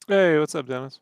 Hey, what's up, Dennis?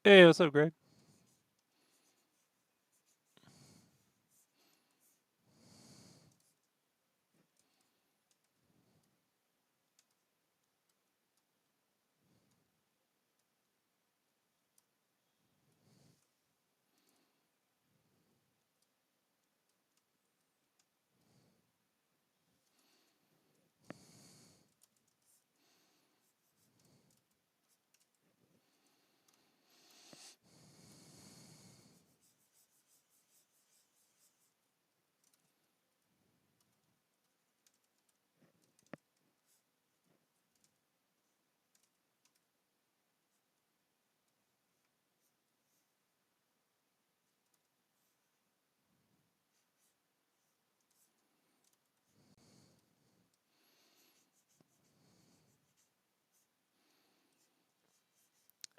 Hey, what's up, Greg?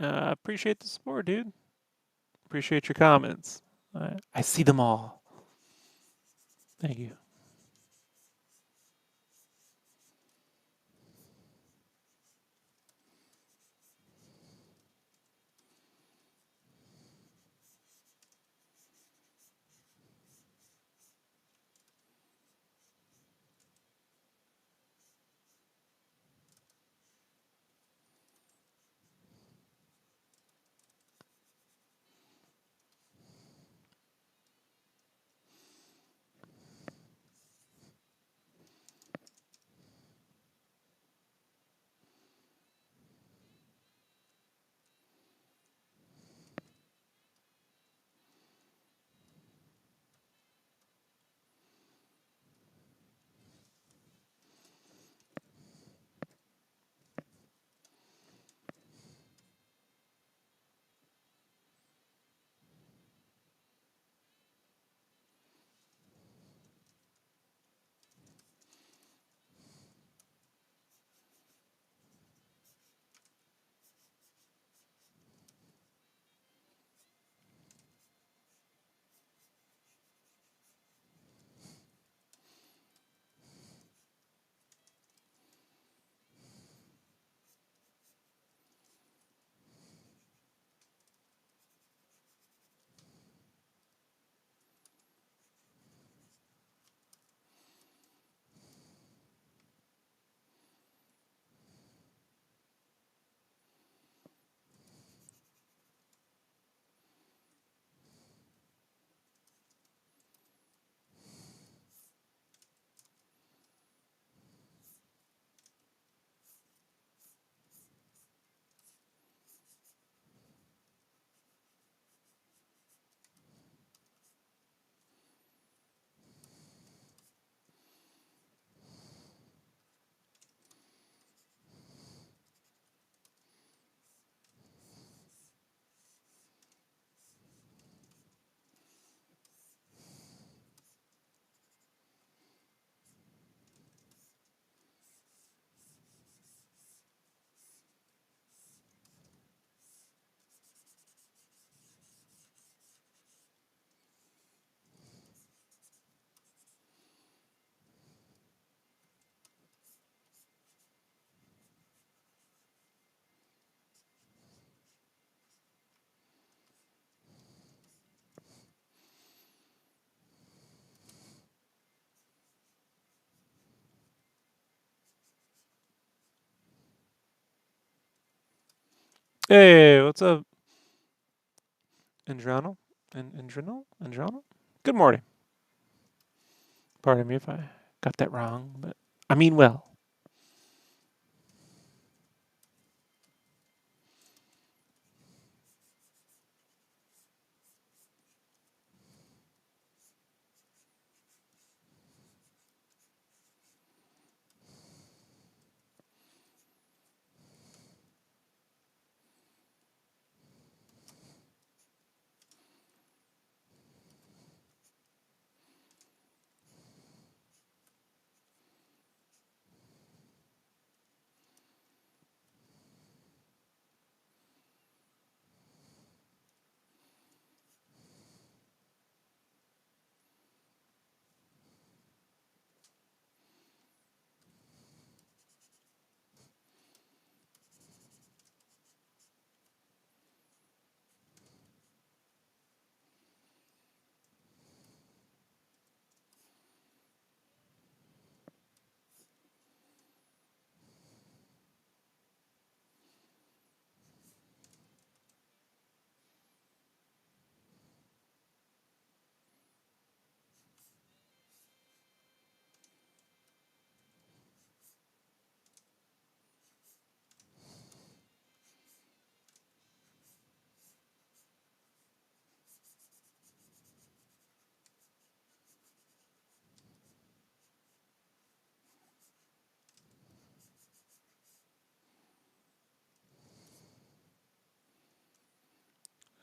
Appreciate the support, dude. Appreciate your comments. I see them all. Thank you. Hey, what's up, Andrano? Andrano? Good morning. Pardon me if I got that wrong, but I mean well.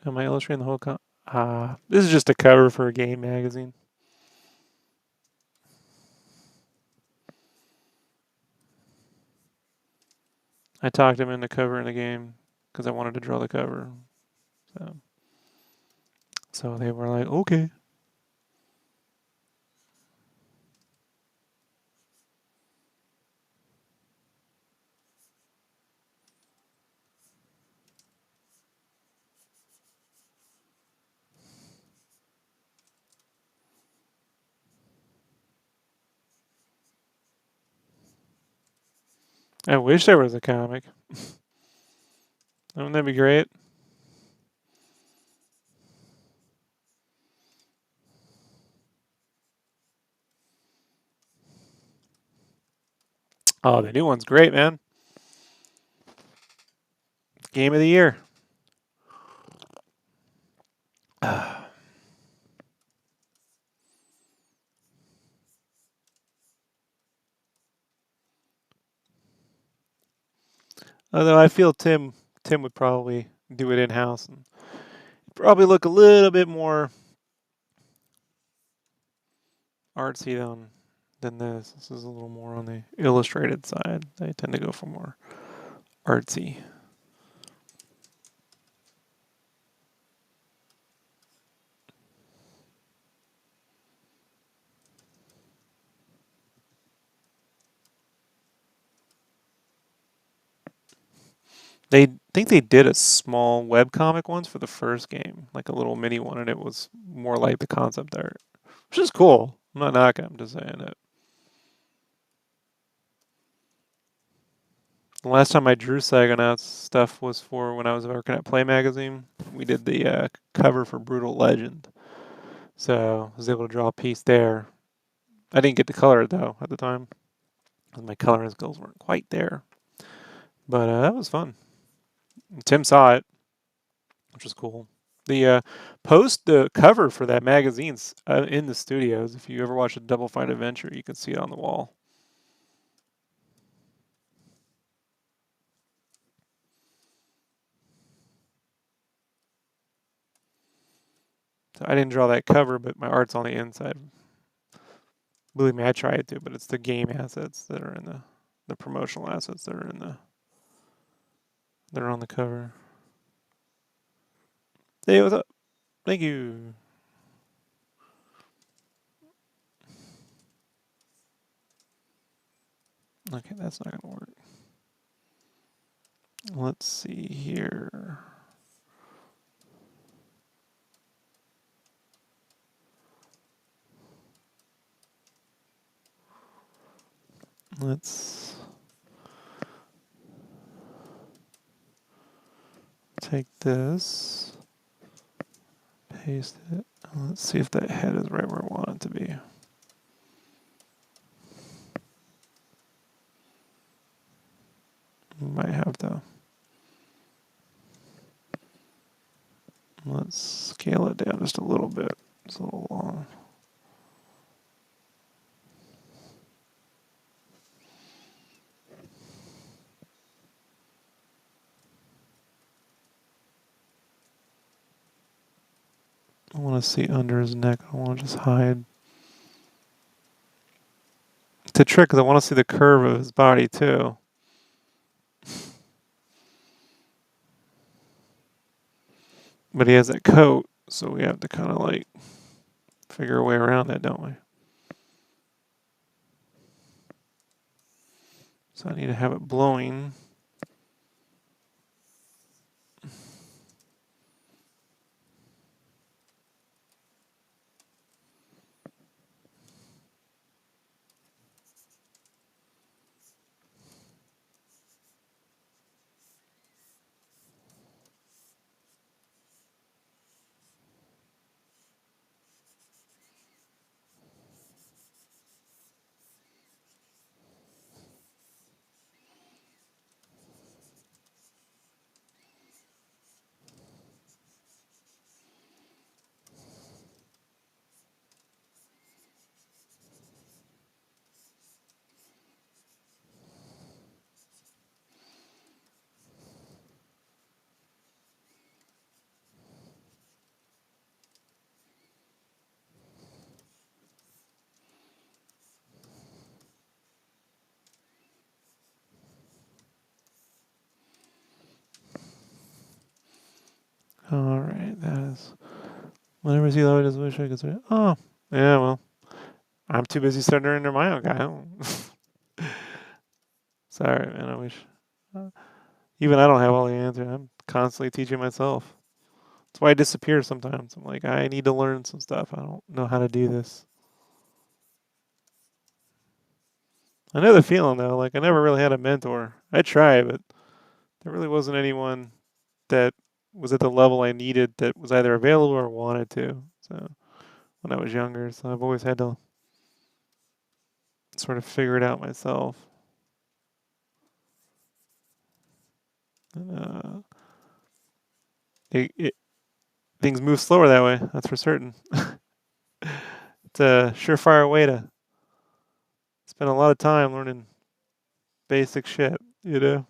Am I illustrating the whole this is just a cover for a game magazine. I talked him into covering the game. because I wanted to draw the cover. So they were like, okay. I wish there was a comic. Wouldn't that be great? Oh, the new one's great, man. Game of the year. Although I feel Tim would probably do it in house and probably look a little bit more artsy than this. This is a little more on the illustrated side. They tend to go for more artsy. They think they did a small webcomic once for the first game, like a little mini one, and it was more like the concept art, which is cool. I'm not knocking. I'm just saying it. The last time I drew Psychonauts stuff was for when I was working at Play Magazine. We did the cover for Brutal Legend, so I was able to draw a piece there. I didn't get to color it though at the time, because my coloring skills weren't quite there. But that was fun. Tim saw it, which was cool. The cover for that magazine's in the studios. If you ever watch a Double Fine Adventure, you can see it on the wall. So I didn't draw that cover, but my art's on the inside. Believe me, I tried to, but it's the game assets that are in the promotional assets that are in the that are on the cover. Hey, what's up? Thank you. Okay, that's not gonna work. Let's see here. Let's take this, paste it. Let's see if that head is right where I want it to be. Might have to. Let's scale it down just a little bit. It's a little long. I want to see under his neck. I want to just hide. It's a trick because I want to see the curve of his body too. But he has that coat, so we have to kind of like figure a way around that, don't we? So I need to have it blowing. Alright, that is. Whenever I see that, I just wish I could say, oh, yeah, well, I'm too busy studying under my own guy. Sorry, man, I wish. uh, Even I don't have all the answers. I'm constantly teaching myself. That's why I disappear sometimes. I'm like, I need to learn some stuff. I don't know how to do this. I know the feeling though. Like I never really had a mentor. I tried, but there really wasn't anyone that was at the level I needed that was either available or wanted to. So when I was younger, so I've always had to sort of figure it out myself. And, it things move slower that way. That's for certain. It's a surefire way to spend a lot of time learning basic shit. You know.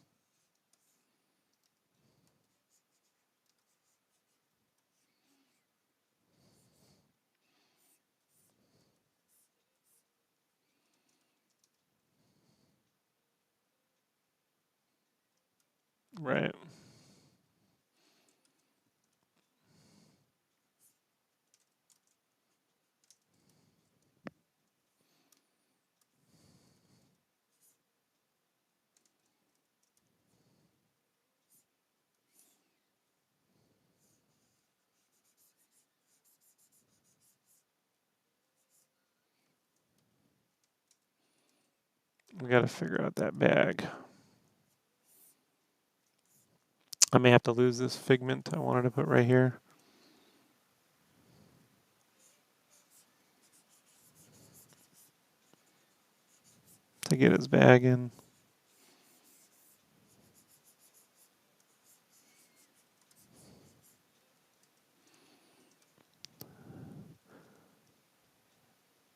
Right. We got to figure out that bag. I may have to lose this figment I wanted to put right here to get his bag in.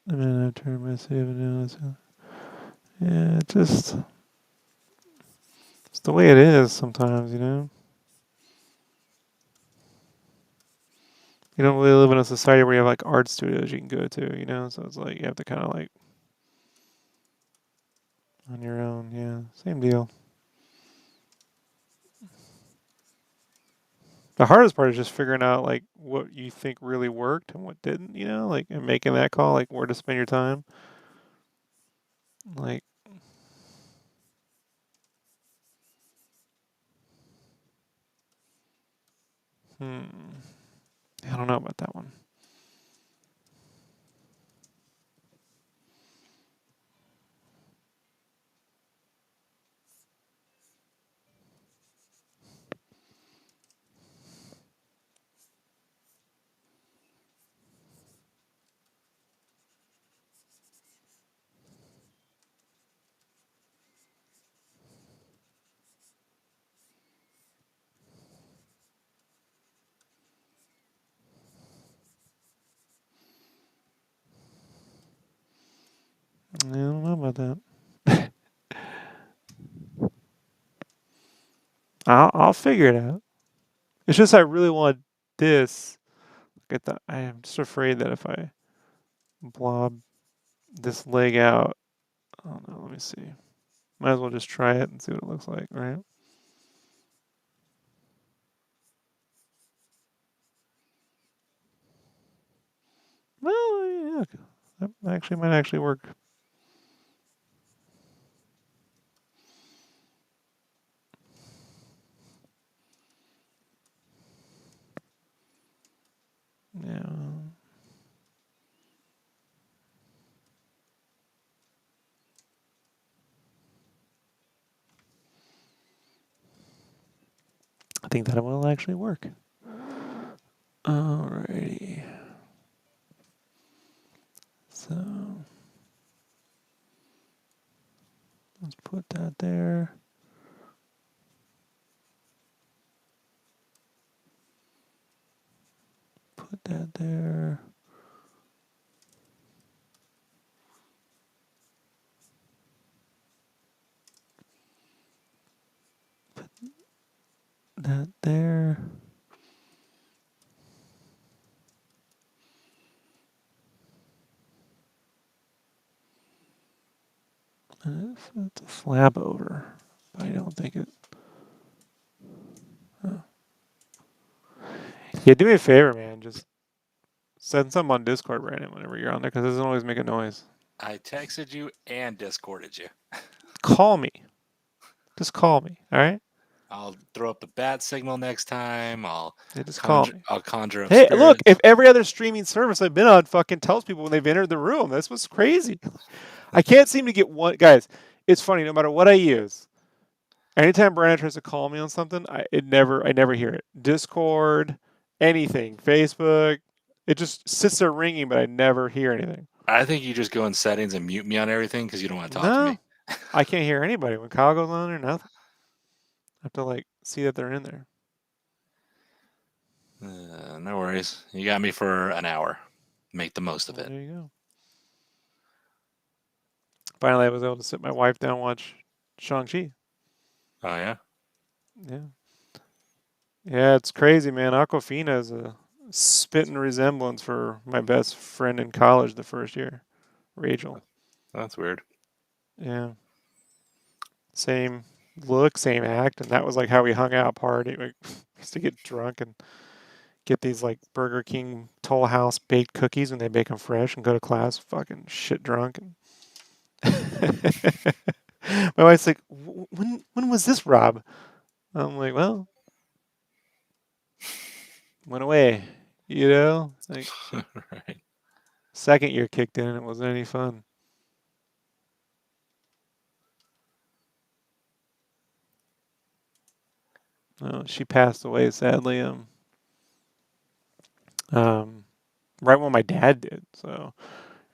And then I turn my save and now. Yeah, it's the way it is sometimes, you know. You don't really live in a society where you have like art studios you can go to, you know. So it's like you have to kind of like on your own. Yeah, same deal. The hardest part is just figuring out like what you think really worked and what didn't, you know, like and making that call, like where to spend your time. Like, hmm, I don't know about that one. I don't know about that. I'll figure it out. It's just I really want this. Get that. I am just afraid that if I blob this leg out, oh no, let me see. Might as well just try it and see what it looks like, right? Well, yeah, that actually might actually work. Yeah, I think that will actually work. Alrighty. So let's put that there. Put that there. That there. And it's a slab over. But I don't think it. Oh. Yeah, do me a favor, man. Just send something on Discord, Brandon, whenever you're on there, because it doesn't always make a noise. I texted you and Discorded you. Call me. Just call me, all right? I'll throw up the bat signal next time. Yeah, just call me. I'll conjure up Hey, look, if spirits. every other streaming service I've been on fucking tells people when they've entered the room, that's what's crazy. I can't seem to get one. Guys, it's funny, no matter what I use, anytime Brandon tries to call me on something, I never hear it. Discord, anything, Facebook, it just sits there ringing, but I never hear anything. I think you just go in settings and mute me on everything because you don't want to talk to me. No, I can't hear anybody when Kyle goes on or nothing. I have to like see that they're in there. No worries. You got me for an hour. Make the most of Well, it. there you go. Finally, I was able to sit my wife down and watch Shang-Chi. Oh yeah. Yeah. Yeah, it's crazy, man. Aquafina is a spitting resemblance for my best friend in college the first year, Rachel. That's weird. Yeah. Same look, same act, and that was like how we hung out party. We used to get drunk and get these like Burger King Toll House baked cookies when they bake them fresh and go to class fucking shit drunk. And my wife's like, when was this, Rob? I'm like, well, went away, you know? Like Right. second year kicked in and it wasn't any fun. She passed away sadly. Um, right when my dad did. So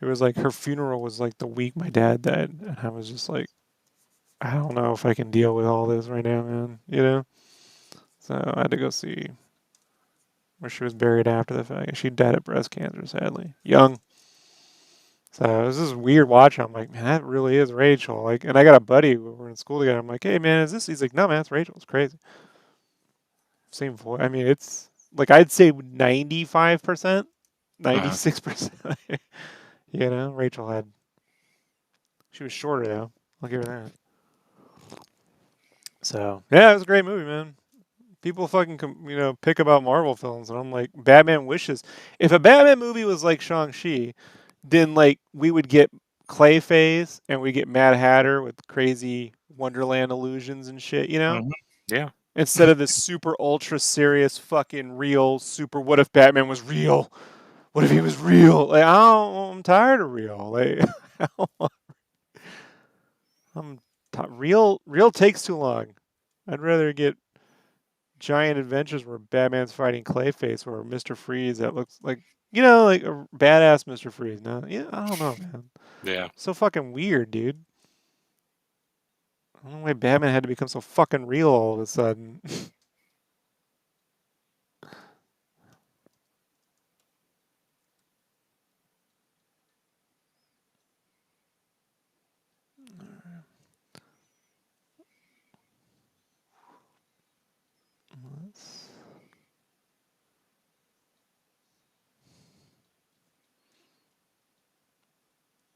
it was like her funeral was like the week my dad died, and I was just like, I don't know if I can deal with all this right now, man. You know. So I had to go see where she was buried after the fact. She died of breast cancer, sadly, young. So it was just weird watching. I'm like, man, that really is Rachel. Like, and I got a buddy. We were in school together. I'm like, hey, man, is this? He's like, no, man, it's Rachel. It's crazy. Same voice. I mean, it's like I'd say 95%, Uh-huh. 96%. You know, Rachel had. She was shorter though. I'll give her that. So yeah, it was a great movie, man. People fucking pick about Marvel films, and I'm like, Batman Wishes. If a Batman movie was like Shang-Chi, then like we would get Clayface and we get Mad Hatter with crazy Wonderland illusions and shit, you know? Mhm. Yeah. Instead of this super ultra serious fucking real super what if Batman was real? What if he was real? Like I'm tired of real. Like I'm real takes too long. I'd rather get giant adventures where Batman's fighting Clayface or Mr. Freeze that looks like like a badass Mr. Freeze. No, yeah, I don't know, man. Yeah. So fucking weird, dude. I don't know why Batman had to become so fucking real all of a sudden.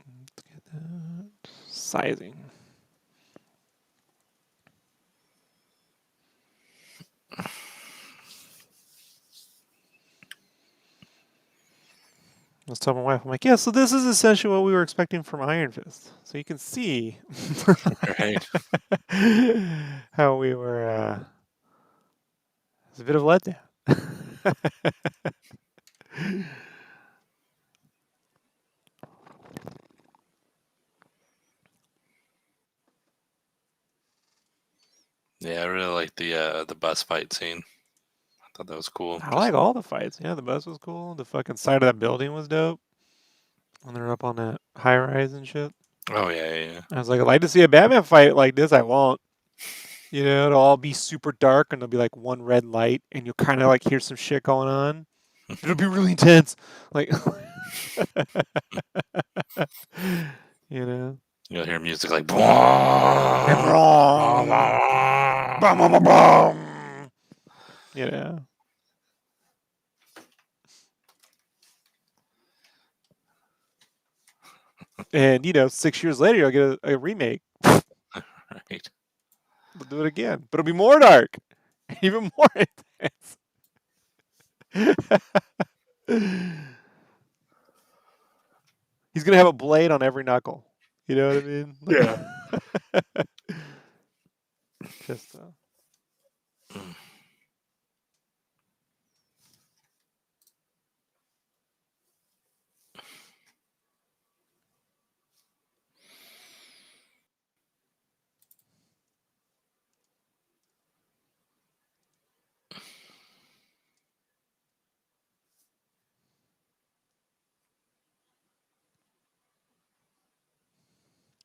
Let's get that sizing. I was telling my wife, I'm like, yeah, so this is essentially what we were expecting from Iron Fist. So you can see Right. how we were. It's a bit of a letdown. Yeah, I really like the bus fight scene. I thought that was cool. I Just like all the fights. Yeah, the bus was cool. The fucking side of that building was dope. When they're up on that high rise and shit. oh yeah, yeah, I was like, I'd like to see a Batman fight like this. I won't. You know, it'll all be super dark and there'll be like one red light and you'll kind of like hear some shit going on. It'll be really intense. Like, you know. You'll hear music like And boom, boom, boom, boom, boom. You know. And, 6 years later, you'll get a remake. right. They'll do it again. But it'll be more dark. Even more intense. He's gonna have a blade on every knuckle. You know what I mean? Yeah. Just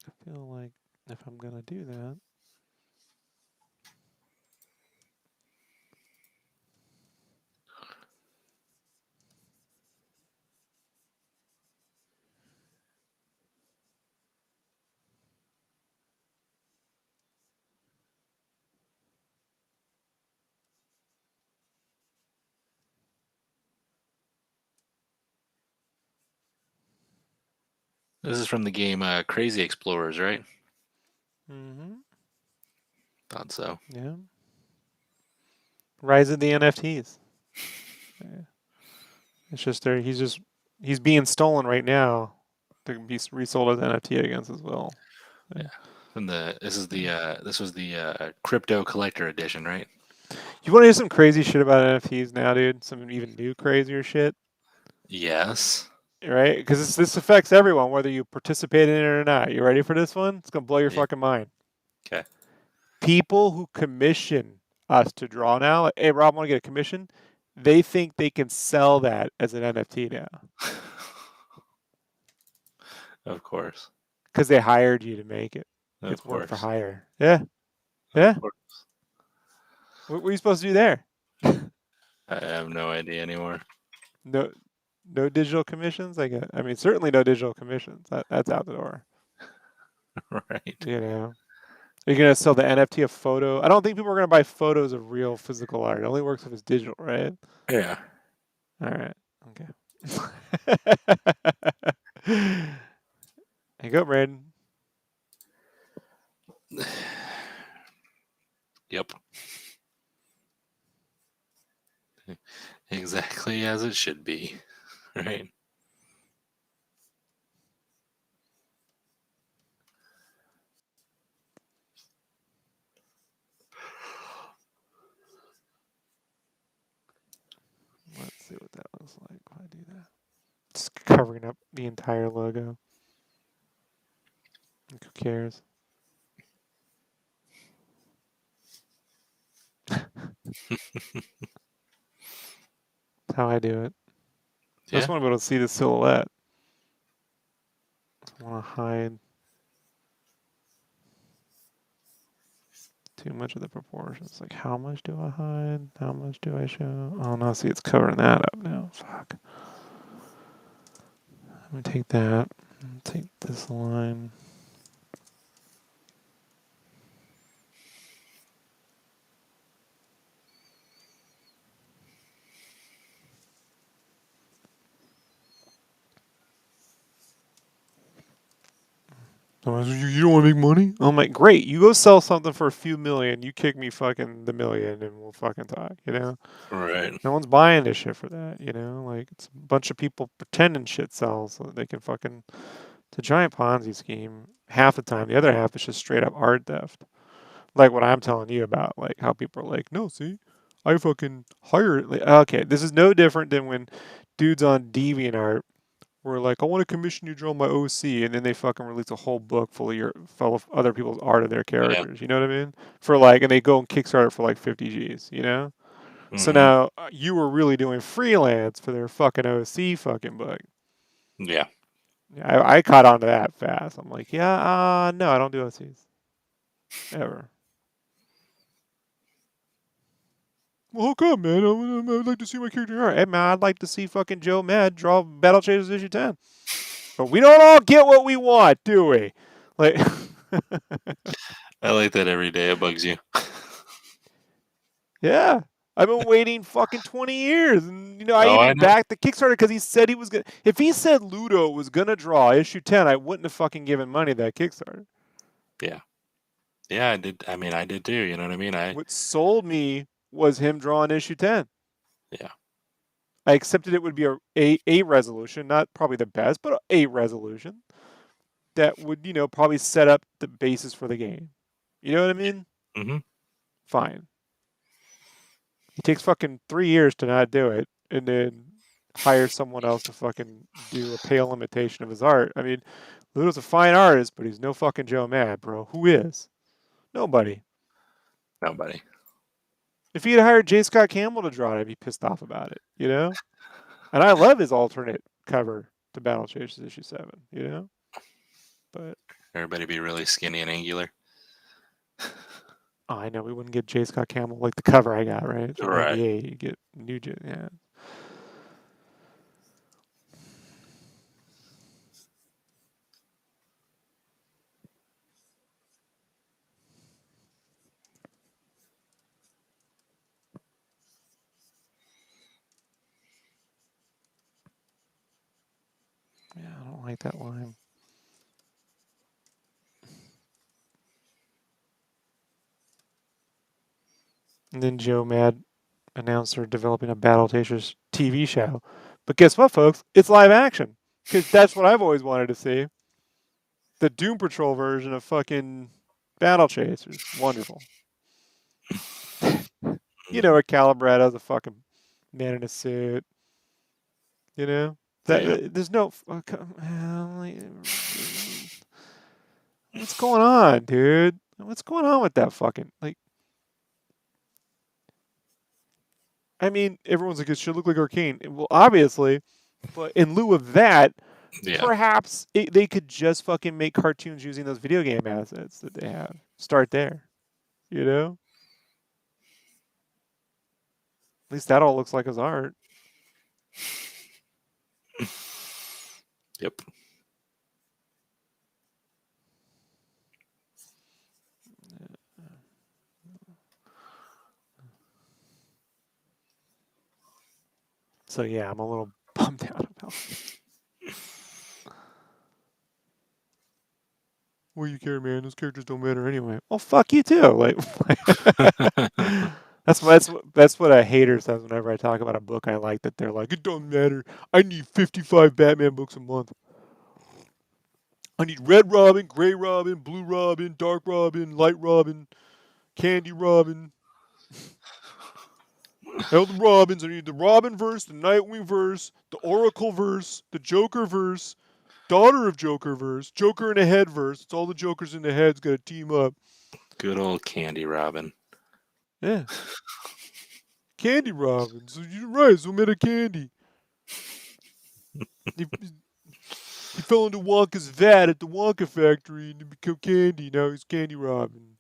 I feel like if I'm gonna do that, This is from the game Crazy Explorers, right? mm-hmm. Thought so. Yeah. Rise of the NFTs. Yeah. It's just there. He's being stolen right now to be resold as NFT against as well. Yeah. Yeah. From the Yeah. this was the crypto collector edition, right? You want to hear some crazy shit about NFTs now, dude? Some even new crazier shit, Yes. right? Because this affects everyone, whether you participate in it or not. You ready for this one? It's gonna blow your Yeah. fucking mind. Okay. People who commission us to draw now, like, hey Rob, want to get a commission? They think they can sell that as an NFT now Of course. because they hired you to make it. Of It's work for course. hire. Yeah, Of yeah. course. What were you supposed to do there? I have no idea anymore. No, no digital commissions. I mean, certainly no digital commissions. That's out the door. Right. You know, are you gonna sell the NFT of photo? I don't think people are gonna buy photos of real physical art. It only works if it's digital, right? Yeah. All right. Okay. Hey, go, Braden. Yep. Exactly as it should be. Right. Let's see what that looks like if I do that. Just covering up the entire logo. Like, who cares? That's how I do it. I just Yeah. want to be able to see the silhouette. I want to hide too much of the proportions. Like, how much do I hide? How much do I show? Oh no, see, it's covering that up now. Fuck. Let me take that. Take this line. You don't want to make money? I'm like, great. You go sell something for a few million. You kick me fucking the million, and we'll fucking talk. You know? Right. No one's buying this shit for that. You know? Like, it's a bunch of people pretending shit sells so that they can fucking. It's a giant Ponzi scheme. Half the time, the other half is just straight up art theft. Like what I'm telling you about, like how people are like, no, see, I fucking hire it. Like, okay, this is no different than when dudes on DeviantArt were like, I want to commission you to draw my OC, and then they fucking release a whole book full of full of other people's art of their Yeah. characters. You know what I mean? For like, and they go and Kickstarter for like 50 G's. You know? So Mm-hmm. now you were really doing freelance for their fucking OC fucking book. Yeah. Yeah, I caught on to that fast. I'm like, yeah, no, I don't do OCs ever. Well, how come, man? I'd like to see my character art. Hey, man, I'd like to see fucking Joe Mad draw Battle Chasers issue 10. But we don't all get what we want, do we? Like, I like that every day. It bugs you. yeah. I've been waiting fucking 20 years. And, I Oh, I even know. backed the Kickstarter because he said he was going to. If he said Ludo was going to draw issue 10, I wouldn't have fucking given money to that Kickstarter. Yeah. Yeah, I did. I mean, I did too. You know what I mean? What sold me was him drawing issue 10. Yeah. I accepted it would be a resolution, not probably the best, but a resolution that would, probably set up the basis for the game. You know what I mean? Hmm. Fine. He takes fucking 3 years to not do it, and then hire someone else to fucking do a pale imitation of his art. I mean, Ludo's a fine artist, but he's no fucking Joe Mad, bro. Who is? Nobody. Nobody. If he had hired J. Scott Campbell to draw it, I'd be pissed off about it, And I love his alternate cover to Battle Chasers issue 7. But Everybody be really skinny and angular. I know we wouldn't get J. Scott Campbell like the cover I got, right? From Right. '98. You get new J. Yeah. Yeah, I don't like that line. And then Joe Mad announced they're developing a Battle Chasers TV show. But guess what, folks? It's live action. Because that's what I've always wanted to see. The Doom Patrol version of fucking Battle Chasers. Wonderful. Where Calibrat has a fucking man in a suit. Yeah. There's no. What's going on, dude? What's going on with that fucking like? I mean, everyone's like, it should look like Arcane. Well, obviously, but in lieu of that, Yeah. perhaps they could just fucking make cartoons using those video game assets that they have. Start there, you know. At least that all looks like his art. Yep. So yeah, I'm a little bummed out about it. Well, you care, man. Those characters don't matter anyway. Oh, fuck you too. Like, that's what a hater says whenever I talk about a book I like. That they're like, it don't matter. I need 55 Batman books a month. I need Red Robin, Gray Robin, Blue Robin, Dark Robin, Light Robin, Candy Robin, Elden Robins. I need the Robin verse, the Nightwing verse, the Oracle verse, the Joker verse, Daughter of Joker verse, Joker in a head verse. It's all the Jokers in the head's got to team up. Good old Candy Robin. Yeah. Candy Robin. So you're right. So made of candy. He, he fell into Wonka's vat at the Wonka factory and he became candy. Now he's Candy Robin.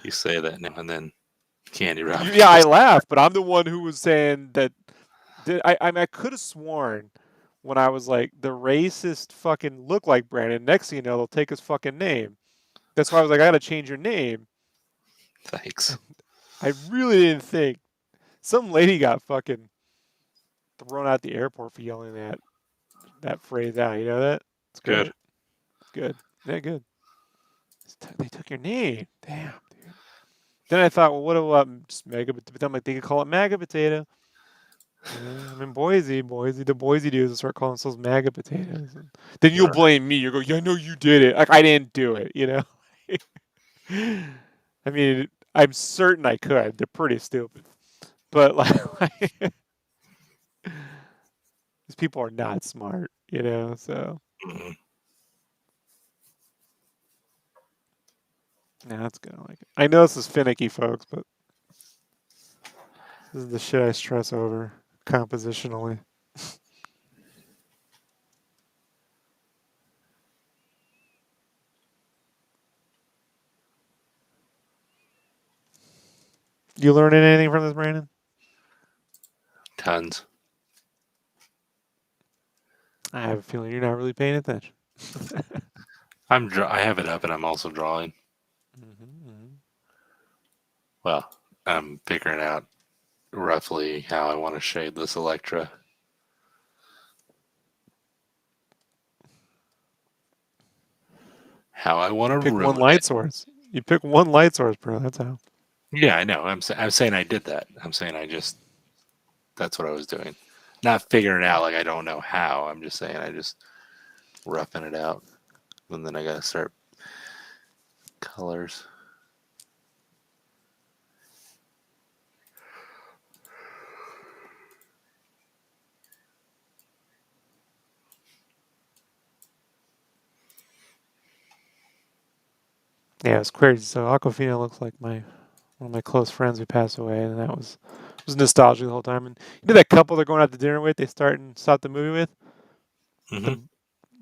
You say that now and then Candy Robin Yeah, I goes, laugh, but I'm the one who was saying that. I could have sworn when I was like, the racist fucking look like Brandon. Next thing you know, they'll take his fucking name. That's why I was like, I gotta change your name. thanks. I really didn't think. Some lady got fucking thrown out the airport for yelling that phrase out. You know that? It's Good. great. Good. Yeah, good. They took your name. Damn, dude. Then I thought, well, what about just Mega? But I'm like, they could call it Maga Potato. Yeah, I'm in Boise. The Boise dudes will start calling themselves MAGA potatoes. And then you'll blame me. You go, yeah, I know you did it. Like I didn't do it. I mean, I'm certain I could. They're pretty stupid, but like these people are not smart. So Mhm. yeah, that's good. I like it. I know this is finicky, folks, but this is the shit I stress over compositionally. You learning anything from this, Brandon? Tons. I have a feeling you're not really paying attention. I have it up and I'm also drawing. Mm-hmm. Well, I'm figuring out roughly how I want to shade this Electra. How I want to Pick one ruin light it. source. You pick one light source, bro. That's how. Yeah, I know. I'm saying I did that. I'm saying I just that's what I was doing. Not figuring it out like I don't know how. I'm just saying I just roughing it out, and then I gotta start colors. Yeah, it's crazy. So Aquafina looks like my one of my close friends who passed away, and that was nostalgic the whole time. And you know that couple they're going out to dinner with, they stop the movie with Mm-hmm.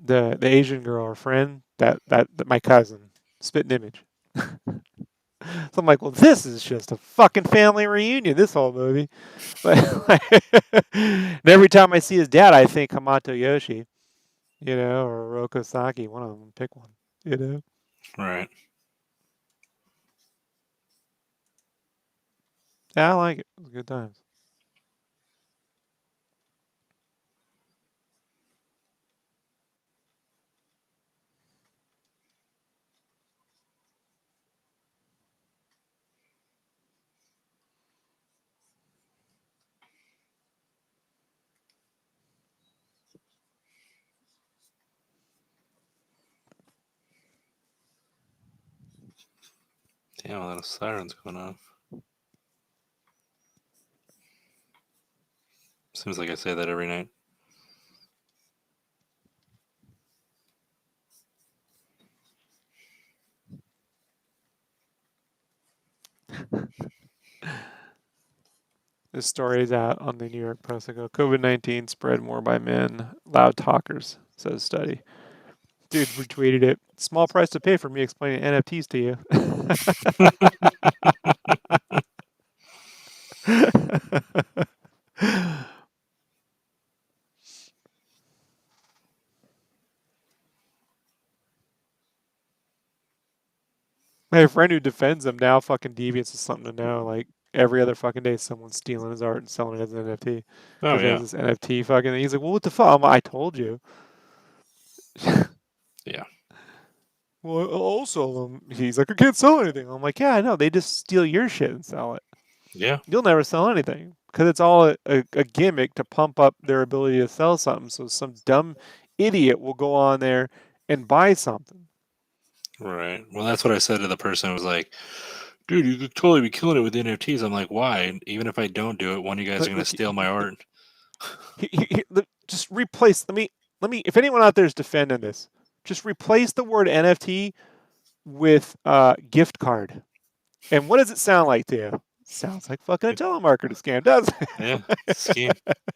the the Asian girl, her friend, that my cousin, spitting image. So I'm like, well, this is just a fucking family reunion. This whole movie. And every time I see his dad, I think Hamato Yoshi, or Roko Saki. One of them, pick one. You know. Right. Yeah, I like it. It was good times. Damn, a lot of sirens going off. Seems like I say that every night. This story is out on the New York Post. I go, COVID-19 spread more by men, loud talkers, says study. Dude retweeted it. Small price to pay for me explaining NFTs to you. My friend who defends him now fucking deviants is something to know. Like every other fucking day, someone's stealing his art and selling it as an NFT Oh because he yeah, has this NFT fucking. He's like, well, what the fuck? I told you. yeah, Well, also, he's like, I can't sell anything. I'm like, yeah, I know. They just steal your shit and sell it. yeah. You'll never sell anything because it's all a gimmick to pump up their ability to sell something. So some dumb idiot will go on there and buy something. Right. Well, that's what I said to the person who was like, dude, you could totally be killing it with NFTs. I'm like, why? Even if I don't do it, one of you guys are Like, going to steal my art. just replace. Let me. If anyone out there is defending this, just replace the word NFT with gift card. And what does it sound like to you? Sounds like fucking a It, telemarketer scam, doesn't yeah, scheme.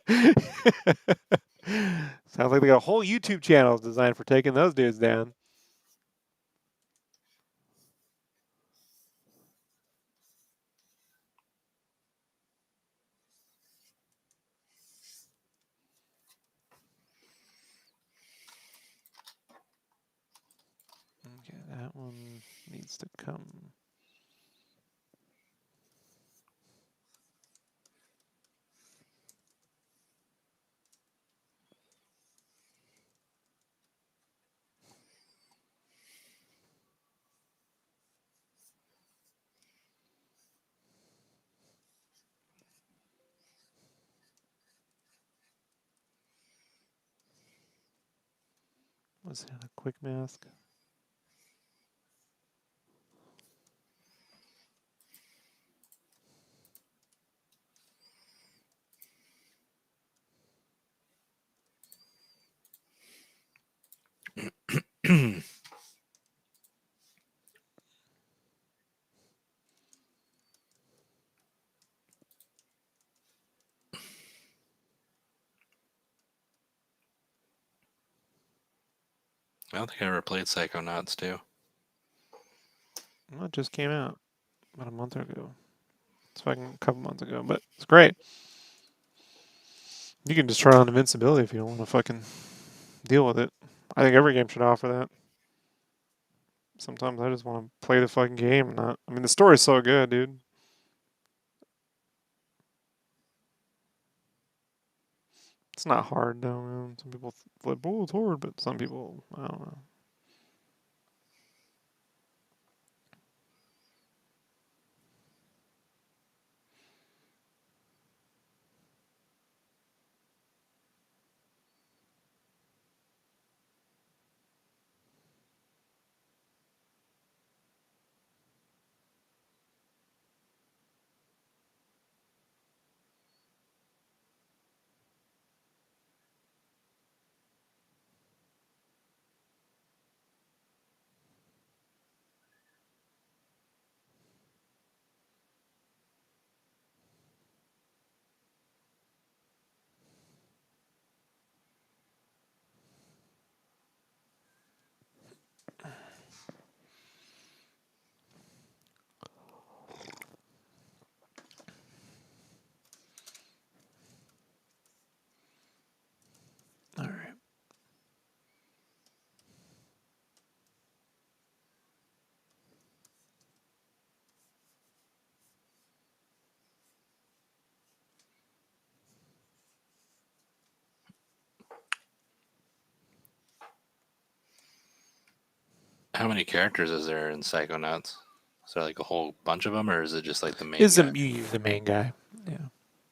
it? Sounds like they got a whole YouTube channel designed for taking those dudes down. Okay, that one needs to come. Was that a quick mask? I don't think I ever played Psychonauts too. Well, it just came out about a month ago. It's fucking a couple months ago, but it's great. You can just turn on invincibility if you don't want to fucking deal with it. I think every game should offer that. Sometimes I just want to play the fucking game. Not. I mean, the story's so good, dude. It's not hard though, man. Some people like, oh, it's hard, but some people, I don't know. How many characters is there in Psychonauts? Is there like a whole bunch of them, or is it just like the main Is guy? you use the main guy? Yeah,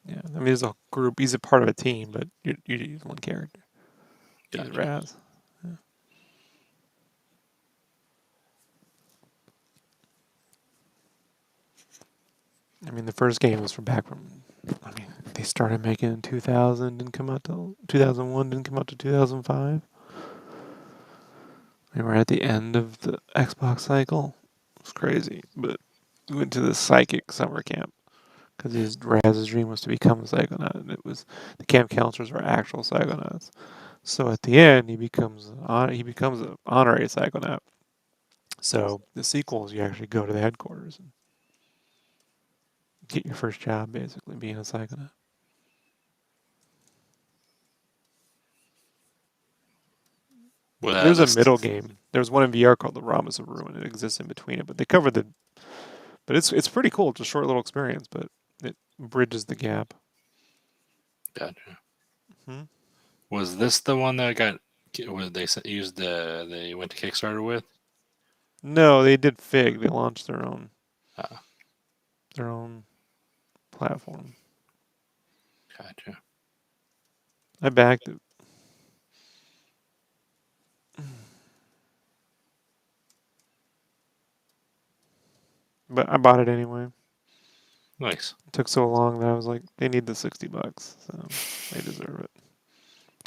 yeah. I mean, there's a group. He's a part of a team, but you use one character. You use Gotcha. Raz. Yeah. I mean, the first game was from back from. I mean, they started making in 2000, didn't come out till 2001, didn't come out to 2005. We were at the end of the Xbox cycle. It was crazy, but we went to the psychic summer camp because Raz's dream was to become a psychonaut, and it was the camp counselors were actual psychonauts. So at the end, he becomes an honorary psychonaut. So the sequels, you actually go to the headquarters and get your first job, basically being a psychonaut. Well, There's a that's middle game. There's one in VR called The Ramas of Ruin. It exists in between it, but they cover the. But it's pretty cool. It's a short little experience, but it bridges the gap. gotcha. Hmm? Was this the one that got? Was they used they went to Kickstarter with? No, they did Fig. They launched Ah, their own platform. gotcha. I backed it, but I bought it anyway. Nice. It took so long that I was like, they need the $60, so they deserve it.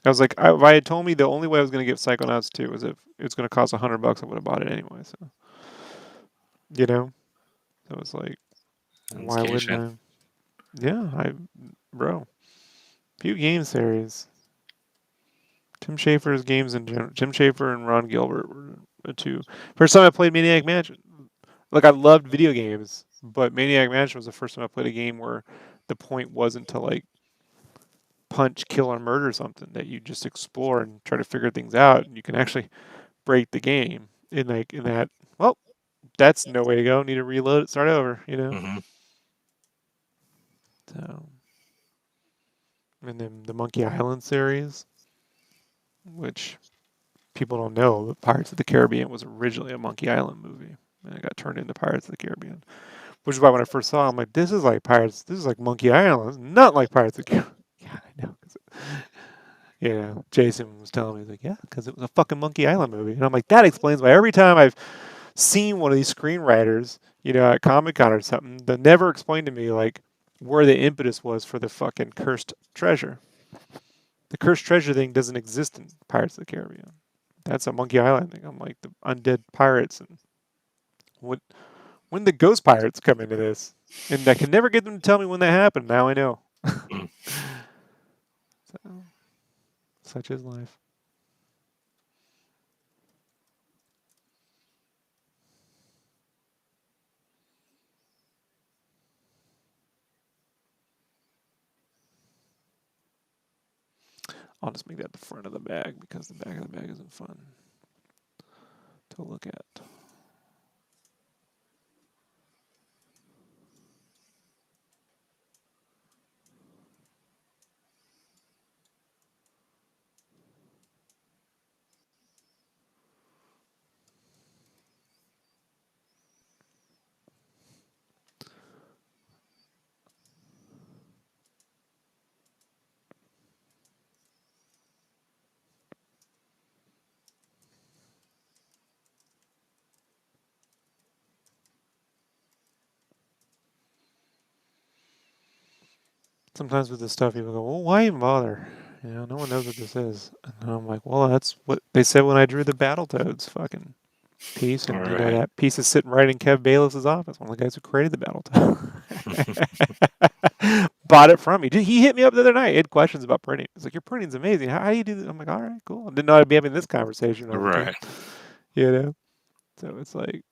I was like, if I had told me the only way I was going to get Psychonauts 2 was if it was going to cost $100, I would have bought it anyway. So you know, so it's like, That's why wouldn't cashing. I? Yeah, bro, few game series. Tim Schafer's games in general. Tim Schafer and Ron Gilbert were the two. First time I played Maniac Mansion. Like I loved video games, but Maniac Mansion was the first time I played a game where the point wasn't to like punch, kill, or murder something. That you just explore and try to figure things out, and you can actually break the game. In that, well, that's no way to go. Need to reload it, start over. Mm-hmm. So, and then the Monkey Island series, which people don't know, but Pirates of the Caribbean was originally a Monkey Island movie, and it got turned into Pirates of the Caribbean. Which is why when I first saw it, I'm like, this is like Pirates. This is like Monkey Island. It's not like Pirates of the Caribbean. Yeah, I know. Yeah, Jason was telling me, he's like, yeah, because it was a fucking Monkey Island movie. And I'm like, that explains why every time I've seen one of these screenwriters, at Comic Con or something, they never explained to me, like, where the impetus was for the fucking cursed treasure. The cursed treasure thing doesn't exist in Pirates of the Caribbean. That's a Monkey Island thing. I'm like, the undead pirates and what when the ghost pirates come into this. And I can never get them to tell me when that happened. Now I know. Mm. So, such is life. I'll just make that the front of the bag because the back of the bag isn't fun to look at. Sometimes with this stuff, people go, well, why even bother? No one knows what this is. And I'm like, well, that's what they said when I drew the Battletoads fucking piece. All And, right. that piece is sitting right in Kev Bayless's office, one of the guys who created the Battletoads. Bought it from me. He hit me up the other night. He had questions about printing. He's like, your printing's amazing. How do you do this? I'm like, all right, cool. I didn't know I'd be having this conversation over again. Right. You know? So it's like,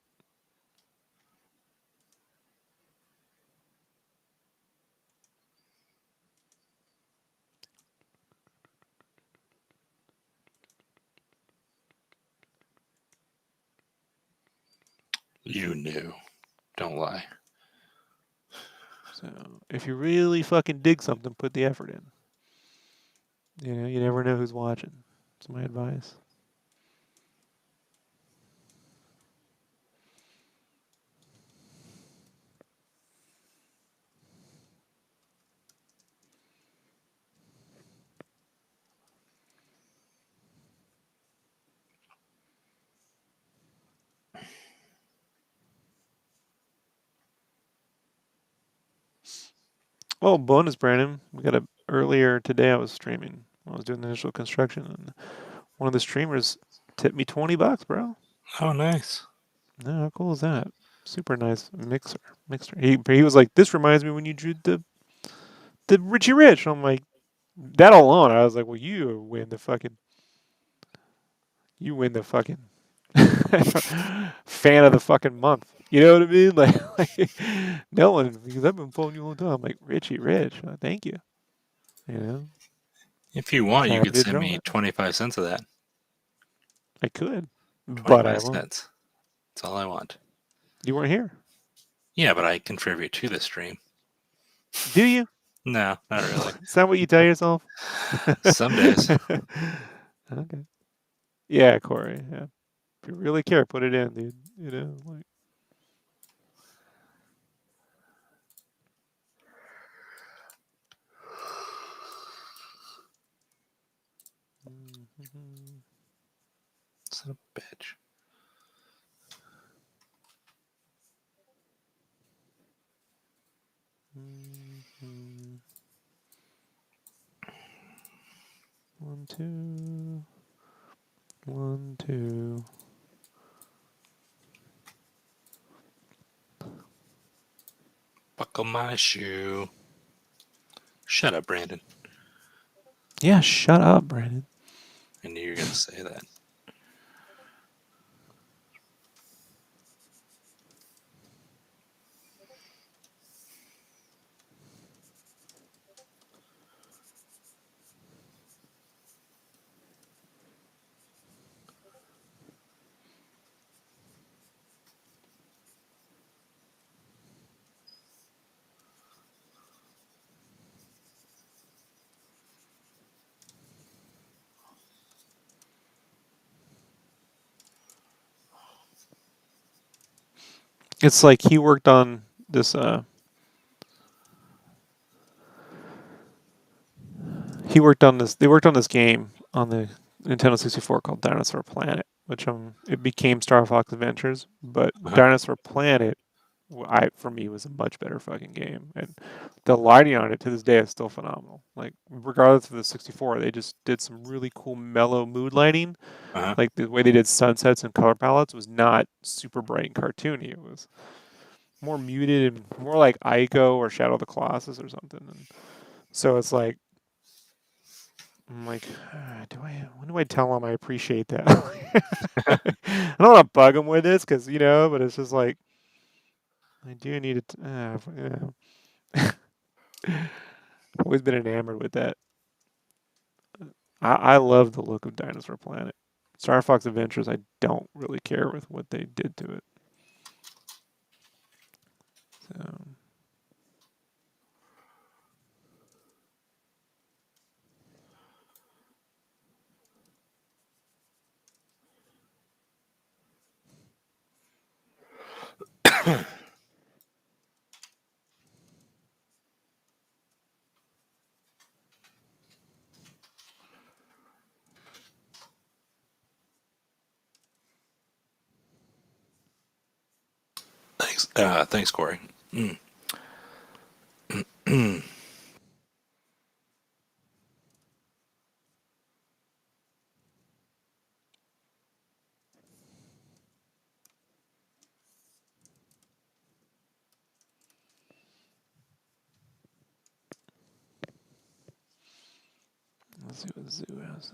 You knew. Don't lie. so if you really fucking dig something, put the effort in. You never know who's watching. That's my advice. Oh, bonus, Brandon. We got a earlier today. I was streaming. I was doing the initial construction, and one of the streamers tipped me $20, bro. Oh, nice. No, how cool is that? Super nice mixer. He was like, "This reminds me when you drew the Richie Rich." I'm like, that alone. I was like, "Well, you win the fucking fan of the fucking month." You know what I mean? Like no one, because I've been following you all the time. I'm like, Richie Rich, thank you. You know, If you want, so you happy could to send draw me it. 25 cents of that. I could, but I 25 won't. cents. That's all I want. You weren't here. Yeah, but I contribute to the stream. Do you? No, not really. Is that what you tell yourself? Some days. Okay. Yeah, Corey. Yeah. If you really care, put it in, dude. You know, like. Son of a bitch. One, two. 1, 2. Buckle my shoe. Shut up, Brandon. Yeah, shut up, Brandon. I knew you were going to say that. It's like he worked on this. He worked on this. They worked on this game on the Nintendo 64 called Dinosaur Planet, which it became Star Fox Adventures. But Uh-huh. Dinosaur Planet, for me, was a much better fucking game, and the lighting on it to this day is still phenomenal. Like regardless of the 64, they just did some really cool mellow mood lighting. Uh-huh. Like the way they did sunsets and color palettes was not super bright and cartoony. It was more muted and more like Ico or Shadow of the Colossus or something. And so it's like I'm like, when do I tell him I appreciate that? I don't want to bug him with this because but it's just like I do need it. Always been enamored with that. I love the look of Dinosaur Planet. Star Fox Adventures, I don't really care with what they did to it. So. Thanks. Thanks, Corey. Mm. Let's see what Zoo has.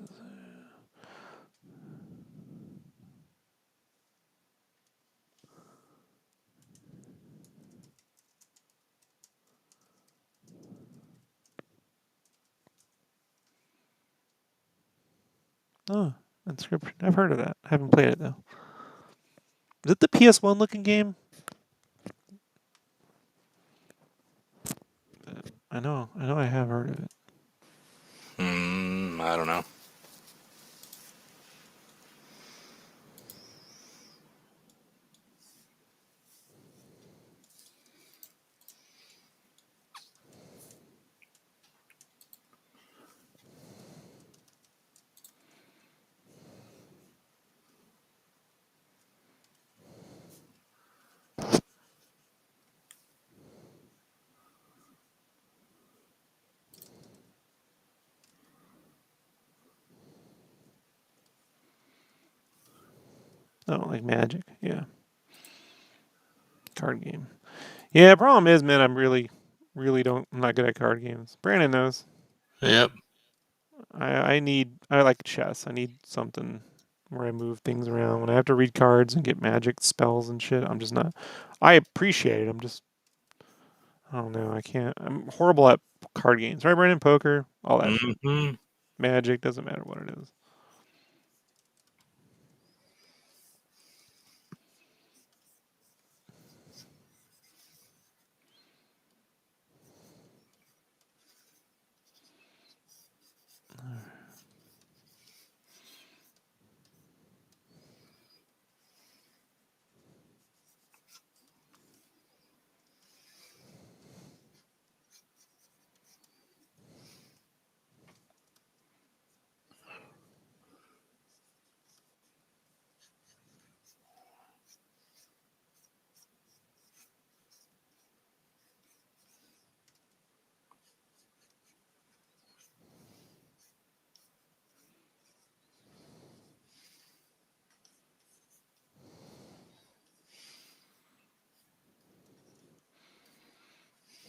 Oh, Inscription. I've heard of that. I haven't played it though. Is it the PS1 looking game? I know I have heard of it. I don't know. Oh, like Magic. Yeah, card game. Yeah, problem is, man, really don't. I'm not good at card games. Brandon knows. Yep. I like chess. I need something where I move things around. When I have to read cards and get magic spells and shit, I'm just not. I appreciate it. I'm just. I don't know. I can't. I'm horrible at card games. Right, Brandon? Poker, all that shit. Hmm. Magic doesn't matter what it is.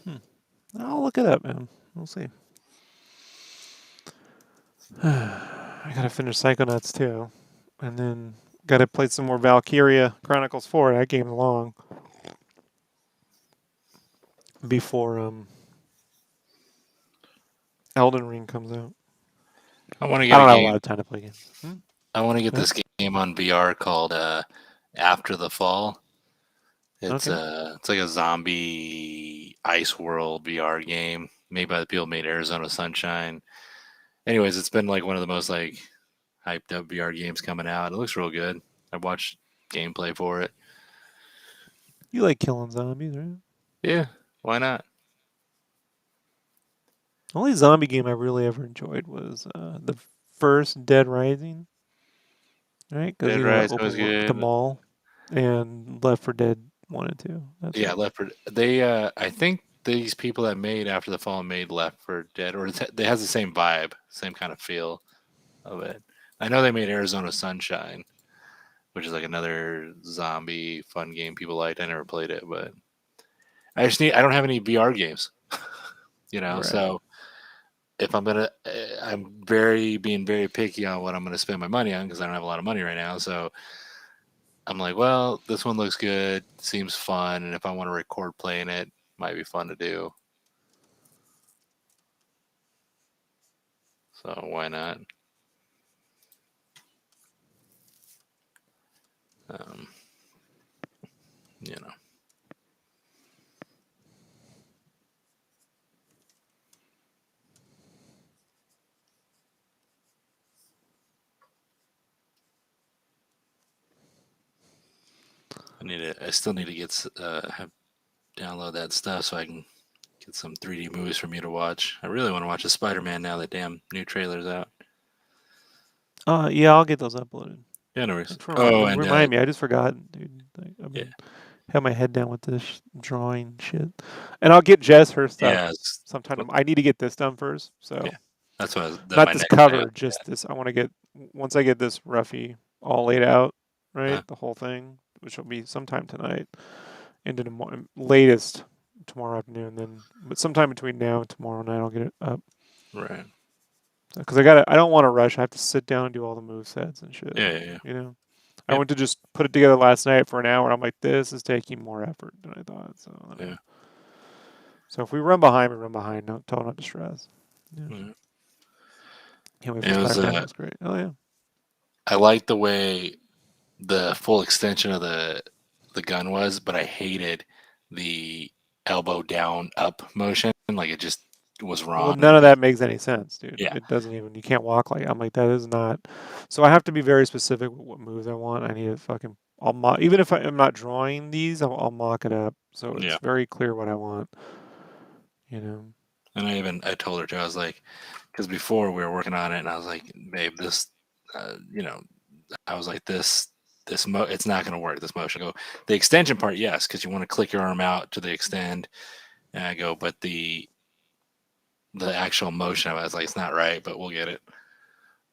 Hmm. I'll look it up, man. We'll see. I gotta finish Psychonauts too, and then gotta play some more Valkyria Chronicles 4. That game's long before Elden Ring comes out. I want to I get a don't have a game. lot of time to play games. Hmm? I want to get What? this game on VR called After the Fall. Okay. It's like a zombie ice world VR game made by the people who made Arizona Sunshine. Anyways, it's been like one of the most like hyped up VR games coming out. It looks real good. I watched gameplay for it. You like killing zombies, right? Yeah, why not? The only zombie game I really ever enjoyed was the first Dead Rising, right? Because Dead you know Rise open was world with the good. mand Left 4 Dead 1 and 2. That's Yeah, it. Left 4 they I think these people that made After the Fall made Left 4 Dead, or it has the same vibe, same kind of feel of it. I know they made Arizona Sunshine, which is like another zombie fun game people liked. I never played it, but I don't have any VR games, Right. so if I'm gonna, I'm very being very picky on what I'm gonna spend my money on because I don't have a lot of money right now. So I'm like, well, this one looks good, seems fun, and if I want to record playing it, might be fun to do. So why not? Um, you know, I still need to download that stuff so I can get some 3D movies for me to watch. I really want to watch a Spider-Man now that damn new trailer's out. Yeah, I'll get those uploaded. Yeah, no worries. Thanks for Oh, and remind me. I just forgot, dude. I've yeah, been have my head down with this drawing shit, and I'll get Jess her stuff yeah, sometime. I need to get this done first, so yeah. That's that not my this next thing. cover, just this. I want to get once I get this Ruffy all laid out, right? Uh, The whole thing, which will be sometime tonight, into tomorrow, latest tomorrow afternoon. Then, but sometime between now and tomorrow night, I'll get it up right. because I got I don't want to rush. I have to sit down and do all the move sets and shit. Yeah, yeah, yeah. You know. I Yep. went to just put it together last night for an hour. And I'm like, this is taking more effort than I thought. Yeah. So if we run behind, we run behind. No, tell not to stress. Yeah. Yeah. Can't wait for It was. Spider Man. Looks great. Oh yeah. I like the way the full extension of the gun was, but I hated the elbow down up motion. Like it just was Well, wrong to none of me. that makes any sense, dude. Yeah. It doesn't even. You can't walk like. I'm like that is not. So I have to be very specific with what moves I want. I need to fucking. I'll mock, even if I'm not drawing these, I'll mock it up so it's Yeah. very clear what I want. You know. And I told her too. I was like, because before we were working on it, and I was like, babe, this, I was like, it's not going to work. This motion. I go, the extension part, yes, because you want to click your arm out to the extend. And I go, but the actual motion, I was like, it's not right, but we'll get it.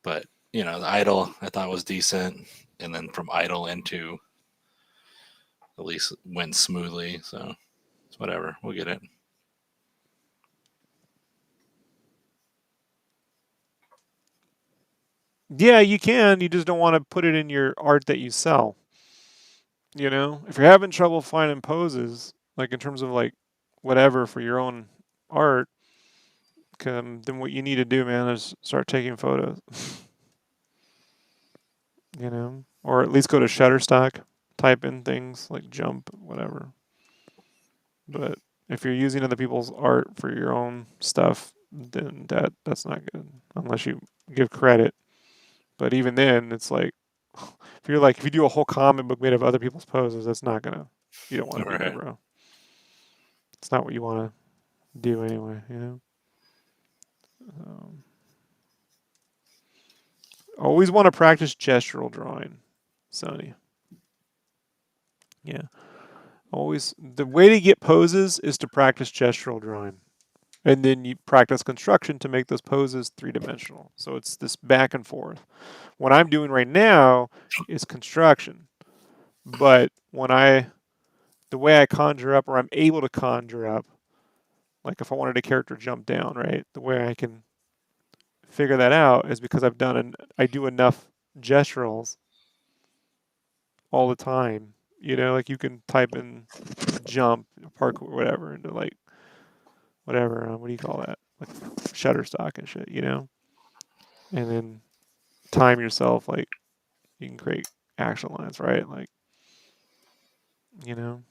But the idle I thought was decent. and then from idle into at least went smoothly. So it's whatever. We'll get it. Yeah, you can. You just don't want to put it in your art that you sell. You know, if you're having trouble finding poses, like in terms of like whatever for your own art, then what you need to do, man, is start taking photos. You know, or at least go to Shutterstock, type in things like jump, whatever. But if you're using other people's art for your own stuff, then that's not good unless you give credit. But even then, it's like if you do a whole comic book made of other people's poses, that's not gonna. You don't want to All be there, right. bro. It's not what you want to do anyway. You know. Um, Always want to practice gestural drawing, Sonny. Yeah. Always the way to get poses is to practice gestural drawing. And then you practice construction to make those poses three-dimensional. So it's this back and forth. What I'm doing right now is construction. But the way I conjure up, or I'm able to conjure up, like if I wanted a character jump down, right? The way I can figure that out is because I do enough gesturals all the time. You know, like you can type in jump, parkour, whatever, into like whatever. What do you call that? Like Shutterstock and shit. You know, and then time yourself. Like you can create action lines, right? Like you know,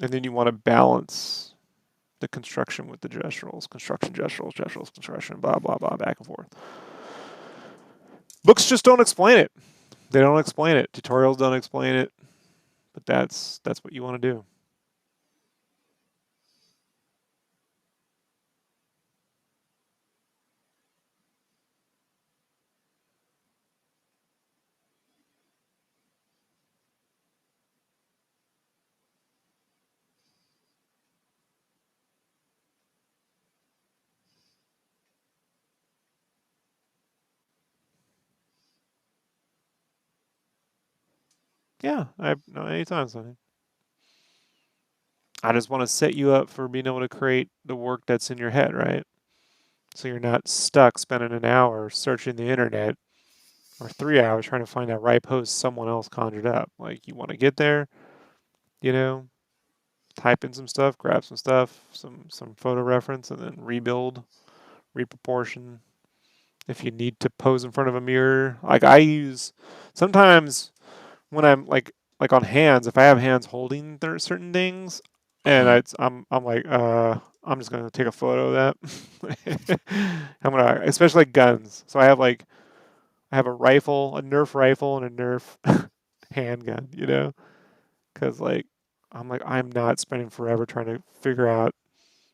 and then you want to balance the construction with the gesturals, construction, gesturals, gesturals, construction, blah blah blah, back and forth. Books just don't explain it. They don't explain it. Tutorials don't explain it. But that's what you want to do. Yeah, I no anytime, Sonny. I just want to set you up for being able to create the work that's in your head, right? So you're not stuck spending an hour searching the internet or 3 hours trying to find that right post someone else conjured up. Like you want to get there, you know, type in some stuff, grab some stuff, some photo reference, and then rebuild, reproportion. If you need to pose in front of a mirror, like I use sometimes when I'm like on hands, if I have hands holding certain things, and Mm-hmm. I'm like I'm just gonna take a photo of that. I'm gonna especially like guns. So I have a rifle, a Nerf rifle, and a Nerf handgun. You know, because I'm not spending forever trying to figure out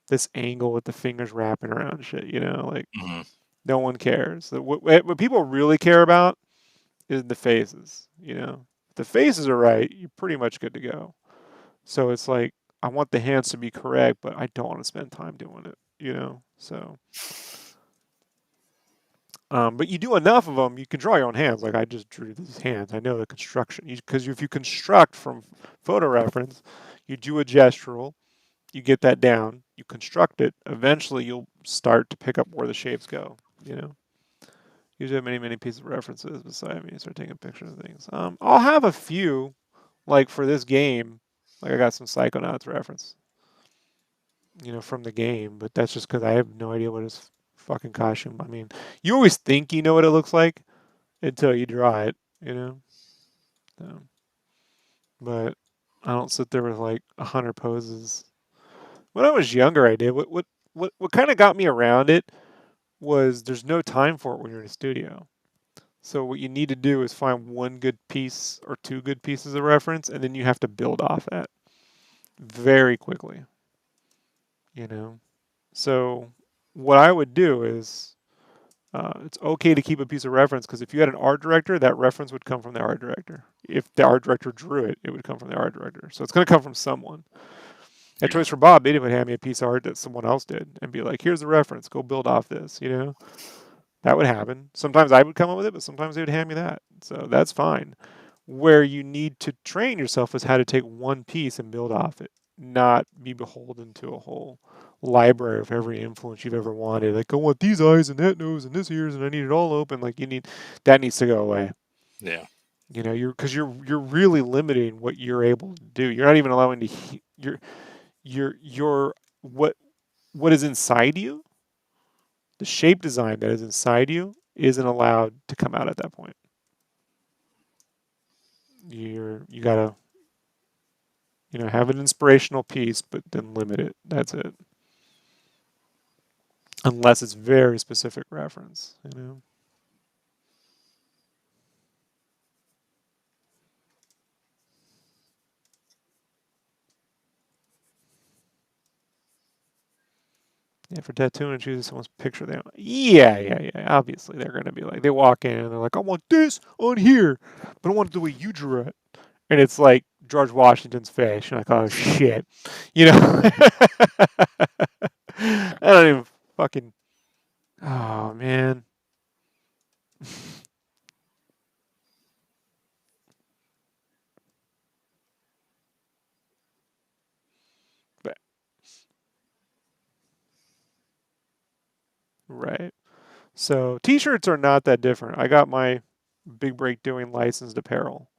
this angle with the fingers wrapping around shit. You know, like Mm-hmm. no one cares. What people really care about is the faces. You know, if the faces are right, you're pretty much good to go. So it's like I want the hands to be correct, but I don't want to spend time doing it. You know, so but you do enough of them, you can draw your own hands. Like I just drew these hands. I know the construction because if you construct from photo reference, you do a gestural, you get that down, you construct it. Eventually, you'll start to pick up where the shapes go. You know, usually have many pieces of references beside me. Start taking pictures of things. I'll have a few like for this game. Like I got some Psychonauts reference, you know, from the game, but that's just because I have no idea what his fucking costume. I mean, you always think you know what it looks like until you draw it, you know. So, but I don't sit there with like 100 poses. When I was younger, I did. What kind of got me around it was there's no time for it when you're in a studio. So what you need to do is find one good piece or two good pieces of reference, and then you have to build off that very quickly. You know. So what I would do is it's okay to keep a piece of reference because if you had an art director, that reference would come from the art director. If the art director drew it, it would come from the art director. So it's going to come from someone. At Yeah. Toys for Bob, they would hand me a piece of art that someone else did and be like, "Here's the reference. Go build off this," you know. That would happen. Sometimes I would come up with it, but sometimes they would hand me that. So that's fine. Where you need to train yourself is how to take one piece and build off it, not be beholden to a whole library of every influence you've ever wanted. Like, I want these eyes and that nose and this ears, and I need it all open. Like, you need that needs to go away. Yeah. You know, you're really limiting what you're able to do. You're not even allowing to your what is inside you, the shape design that is inside you, isn't allowed to come out at that point. You gotta have an inspirational piece, but then limit it. That's it. Unless it's very specific reference. Yeah, for tattooing and choosing someone's picture, yeah. Obviously, they're gonna be like, they walk in and they're like, I want this on here, but I want it the way you drew it, and it's like George Washington's face. You're like, oh shit, you know. I don't even fucking. Oh man. But right. So t-shirts are not that different. I got my big break doing licensed apparel,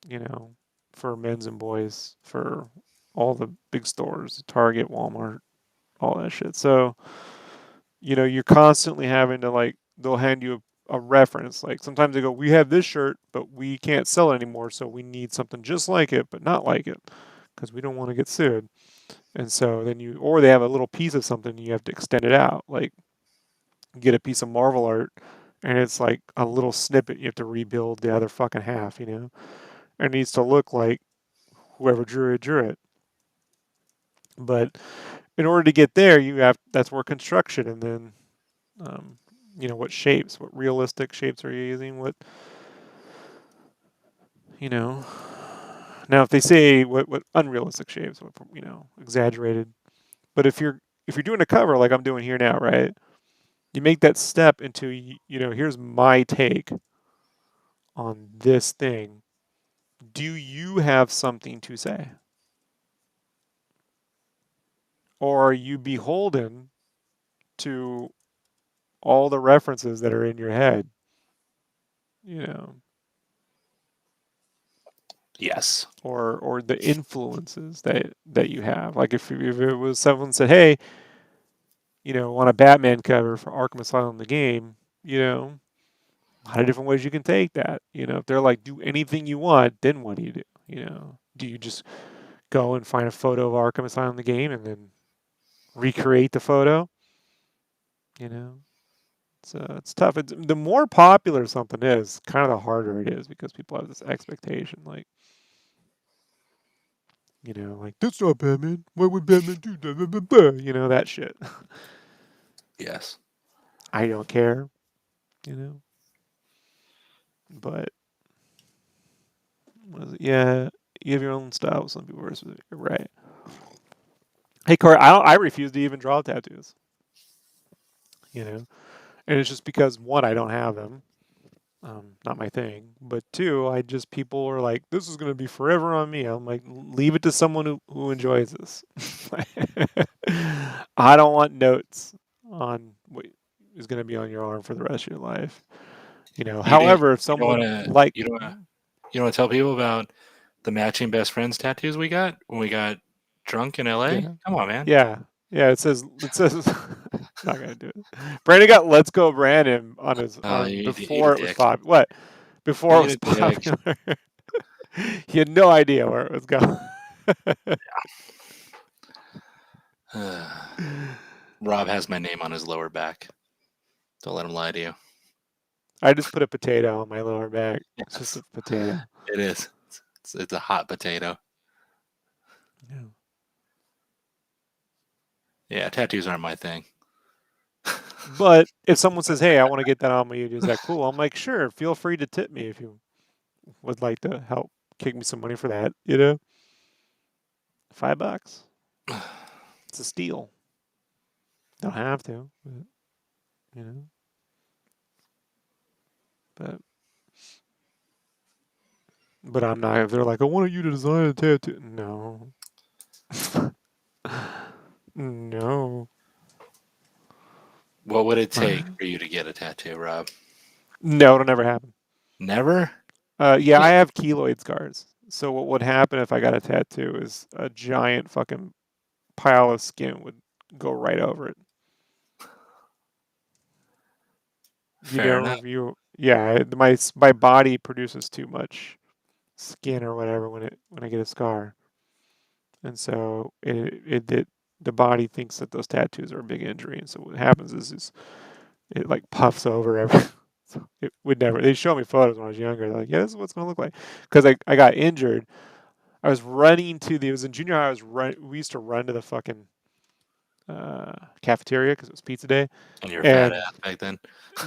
you know, for men's and boys for all the big stores, Target, Walmart, all that shit. So, you're constantly having to like they'll hand you a reference. Like sometimes they go, "We have this shirt, but we can't sell it anymore, so we need something just like it, but not like it, because we don't want to get sued." And so then or they have a little piece of something, and you have to extend it out. Like get a piece of Marvel art, and it's like a little snippet. You have to rebuild the other fucking half. It needs to look like whoever drew it. But in order to get there, that's where construction, and then um, what shapes, what realistic shapes are you using? What you know. Now, if they say what unrealistic shapes, what exaggerated. But if you're doing a cover like I'm doing here now, right? You make that step into here's my take on this thing. Do you have something to say? Or are you beholden to all the references that are in your head? You know, Yes. or the influences that you have. Like if it was someone said, "Hey, on a Batman cover for Arkham Asylum the game," a lot of different ways you can take that. If they're like, "Do anything you want," then what do you do? Do you just go and find a photo of Arkham Asylum the game and then recreate the photo? You know, so it's tough. The more popular something is, kind of the harder it is because people have this expectation, like that's not Batman. Why would Batman do that? Blah, blah, blah. That shit. Yes. I don't care. You know, but what is it? Yeah, you have your own style. Some people are you're right. Hey, Corey, I refuse to even draw tattoos. And it's just because one, I don't have them. Not my thing. But two, people are like, this is going to be forever on me. I'm like, leave it to someone who enjoys this. I don't want notes on what is going to be on your arm for the rest of your life. You didn't. However, if You don't want someone to. like, You don't. You don't want to tell people about the matching best friends tattoos we got when we got drunk in LA. yeah, Come on, man. yeah, yeah, it says, not going to do it. Brandon got Let's Go Brandon on his arm Eat a before it was dick. popular. What? Before it Eat was a dick. popular. He had no idea where it was going. Rob has my name on his lower back. Don't let him lie to you. I just put a potato on my lower back. It's just Yes, a potato. it is. It's a hot potato. Yeah. Yeah, tattoos aren't my thing. But if someone says, "Hey, I want to get that on my," is that cool? I'm like, sure. Feel free to tip me if you would like to help kick me some money for that. $5. It's a steal. Don't have to, but, you know. But I'm not. If they're like, I want you to design a tattoo. No. No. What would it take for you to get a tattoo, Rob? No, it'll never happen. Never? Yeah, I have keloid scars. So what would happen if I got a tattoo is a giant fucking pile of skin would go right over it. You Fair enough. know, yeah, my body produces too much skin or whatever when I get a scar, and so the body thinks that those tattoos are a big injury, and so what happens is it like puffs over every. So it would never. They showed me photos when I was younger. They're like, yeah, this is what's gonna look like. Because I got injured. I was running it was in junior high. We used to run to the fucking cafeteria because it was pizza day, And you're a fat and ass back then.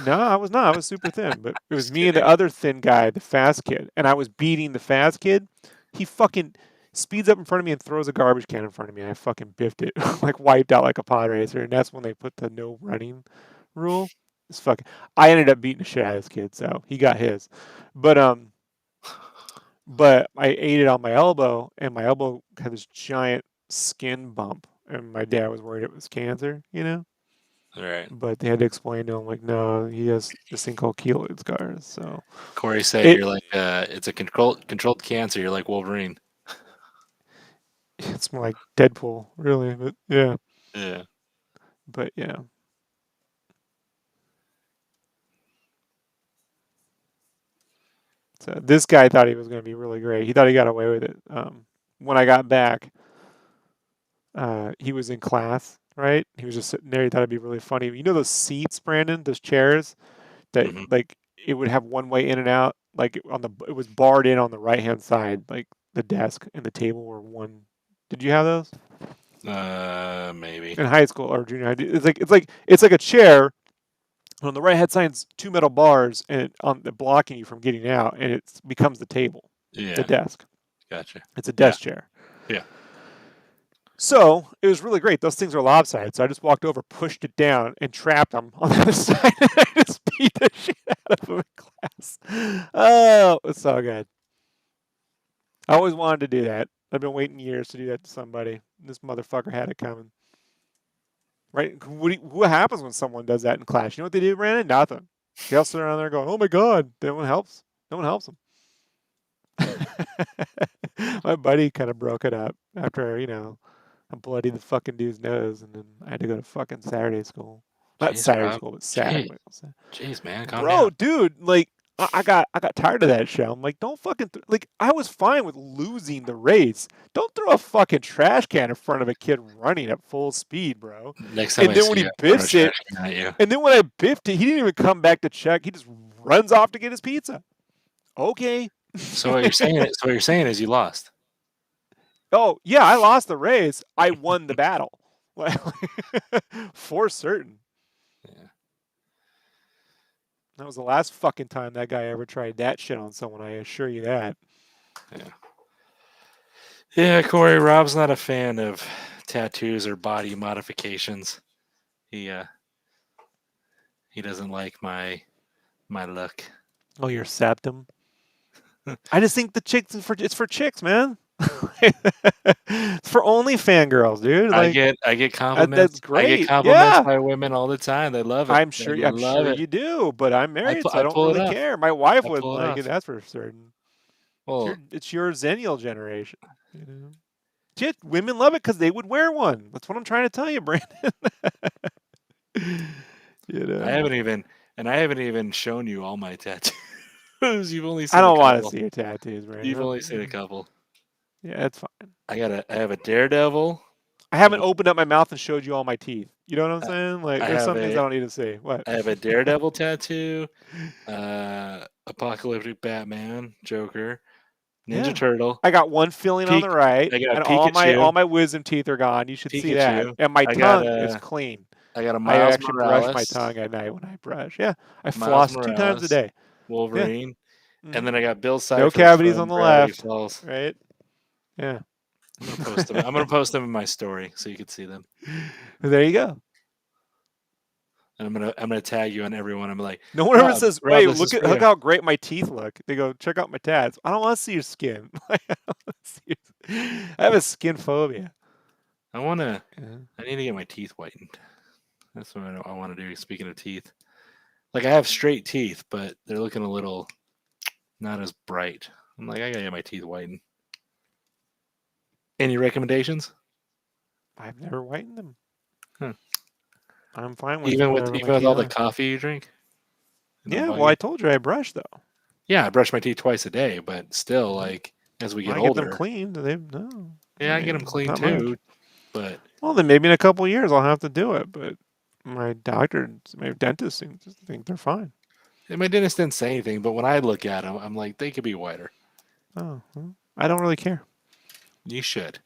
no, I was not. I was super thin, but it was Just me and the kidding. other thin guy, the fast kid, and I was beating the fast kid. He fucking speeds up in front of me and throws a garbage can in front of me, and I fucking biffed it, like wiped out like a pod racer. And that's when they put the no running rule. It's fucking. I ended up beating the shit out of this kid, so he got his. But I ate it on my elbow, and my elbow had this giant skin bump, and my dad was worried it was cancer, you know. All right. But they had to explain to him like, no, he has this thing called keloid scars. So Corey said it you're like it's a controlled cancer. You're like Wolverine. it's more like Deadpool, really. But yeah, Yeah. but yeah. So this guy thought he was going to be really great. He thought he got away with it. When I got back, he was in class, right? He was just sitting there. He thought it'd be really funny. You know those seats, Brandon? Those chairs that Hmm. like it would have one way in and out. Like it was barred in on the right hand side. Like the desk and the table were one. Did you have those Maybe. in high school or junior high? It's like a chair. On the right hand side's two metal bars and on the blocking you from getting out, and it becomes the table, the Yeah. desk. Gotcha. It's a Yeah. desk chair. Yeah. So it was really great. Those things are lopsided. So I just walked over, pushed it down, and trapped him on the other side. And I just beat the shit out of him in class. Oh, it's so good. I always wanted to do that. I've been waiting years to do that to somebody. This motherfucker had it coming. Right? What happens when someone does that in class? You know what they do, Brandon? Nothing. They all sit around there going, "Oh my god!" No one helps. No one helps them. My buddy kind of broke it up after I bloodied the fucking dude's nose, and then I had to go to fucking Saturday school. Not Jeez, Saturday Rob. school, but Jeez. Saturday. Jeez, man. Calm Bro, down. dude, like I got tired of that shit. I'm like, don't fucking like I was fine with losing the race. Don't throw a fucking trash can in front of a kid running at full speed, bro. Next time And I then when see he you, I'm throwing a biffs it, trash can at you. and then when I biffed it, he didn't even come back to check. He just runs off to get his pizza. Okay. So what you're saying is, you lost. Oh, yeah, I lost the race. I won the battle. For certain. Yeah. That was the last fucking time that guy ever tried that shit on someone, I assure you that. Yeah. Yeah, Corey, Rob's not a fan of tattoos or body modifications. He he doesn't like my look. Oh, your septum? I just think the chicks it's for chicks, man. It's for only fangirls, dude. Like I get that's compliments. I get great. compliments Yeah. by women all the time. They love it. They I'm love sure it. you do, but I'm married, so I I don't pull it really off. care. My wife I wouldn't pull it like it, off. that's for certain. Well, It's your Xennial generation, you know. Shit, women love it because they would wear one. That's what I'm trying to tell you, Brandon. you I know. haven't even I haven't even shown you all my tattoos. You've only I seen a don't want to couple. see your tattoos, You've Brandon. only seen a couple. Yeah, it's fine. I have a daredevil. I I have haven't opened up my mouth and showed you all my teeth. You know what I'm a saying? Like, I there's have some things a I don't need to see. What? I have a daredevil tattoo. Apocalyptic Batman, Joker, Ninja Yeah. Turtle, I got one filling on Peek. the right, I got and all Pikachu, my wisdom teeth are gone. You should see that. Pikachu. And my I got tongue is a clean. I got a I Miles actually brush my Morales, tongue at night when I brush. Yeah. I Miles floss 2 times a Morales, day. Yeah. Wolverine, and hmm then I got Bill No Cipher cavities on from the Gravity left. Falls. Right? Yeah. I'm gonna post them. I'm gonna post them in my story so you can see them. There you go. and I'm gonna tag you on everyone. I'm like, No one ever says, Rob, "Wait, this is for look you. how great my teeth look." They go, "Check out my tats." I don't want to see your skin. I don't wanna see I have a skin phobia. I wanna. Yeah. I need to get my teeth whitened. That's what I want to do. Speaking of teeth, like I have straight teeth, but they're looking a little not as bright. I'm like, I gotta get my teeth whitened. Any recommendations? I've never whitened them. Huh. I'm fine with Even with whatever my all teeth the are. coffee you drink, it don't Yeah, bug well, I you? told you I brush though. Yeah, I brush my teeth twice a day, but still, Mhm. like as we When get I get them older, cleaned, they no, I yeah, I get them mean, clean not much. too. But Well, then maybe in a couple years I'll have to do it, but my doctor, my dentist seems to think they're fine. and my dentist didn't say anything. But when I look at them, I'm like, they could be whiter. Oh, well, I don't really care. You should.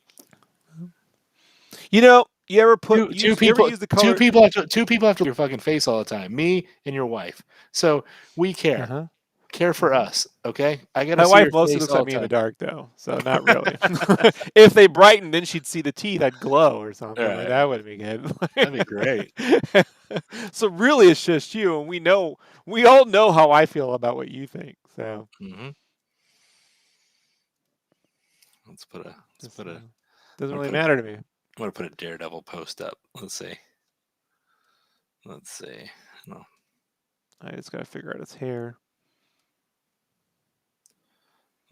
You ever Two, two you ever people, use the color? two people have to look at your fucking face all the time. Me and your wife. So we care. Uh-huh. Care for Hmm. us, okay? I gotta My see wife your mostly face looks at all me in the the dark though, so not time. really. If they brighten, then she'd see the teeth. I'd glow or All something like right, that. Would be good. that'd be great. So really, it's just you, and we all know how I feel about what you think. So Hmm. Let's just put a. doesn't I'm gonna really put a. matter to me. I'm gonna put a Daredevil post up. Let's see. Let's see. No, I just gotta figure out his hair.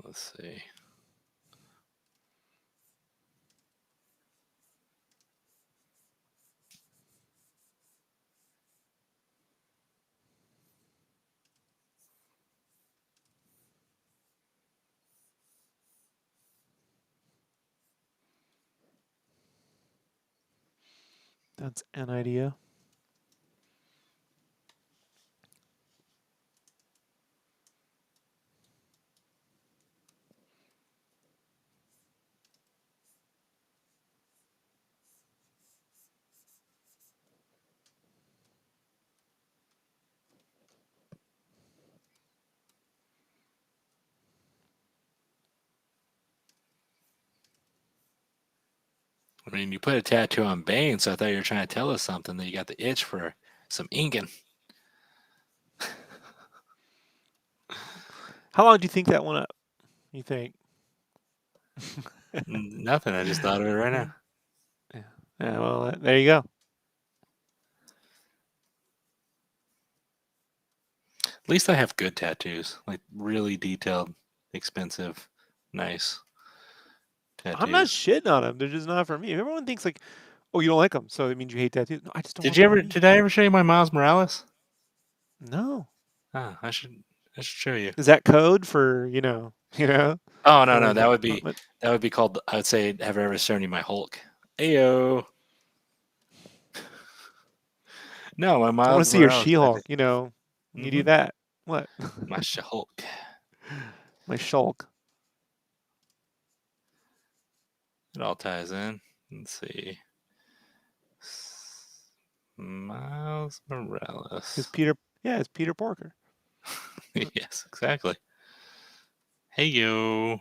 let's see. That's an idea. I mean, you put a tattoo on Bane, so I thought you were trying to tell us something that you got the itch for some inking. How long do you think that went up? You think? Nothing. I just thought of it right now. Yeah. Yeah. Well, there you go. At least I have good tattoos, like really detailed, expensive, nice I'm not tattoos. shitting on them. They're just not for me. Everyone thinks like, oh, you don't like them, so it means you hate tattoos. No, I just don't Did want you them on ever? me. Did I ever show you my Miles Morales? No. Ah, I should. I should show you. Is that code for Oh for no, no, like that would what, be called. I would say, have I ever shown you my Hulk? Ayo. No, my I want Miles to see your Morales tattoo. She-Hulk. You do Mm-hmm. that. What? My Hulk. My Shulk. It all ties in. Let's see. Miles Is Morales. Peter? Yeah, it's Peter Porker. Yes, exactly. Hey yo.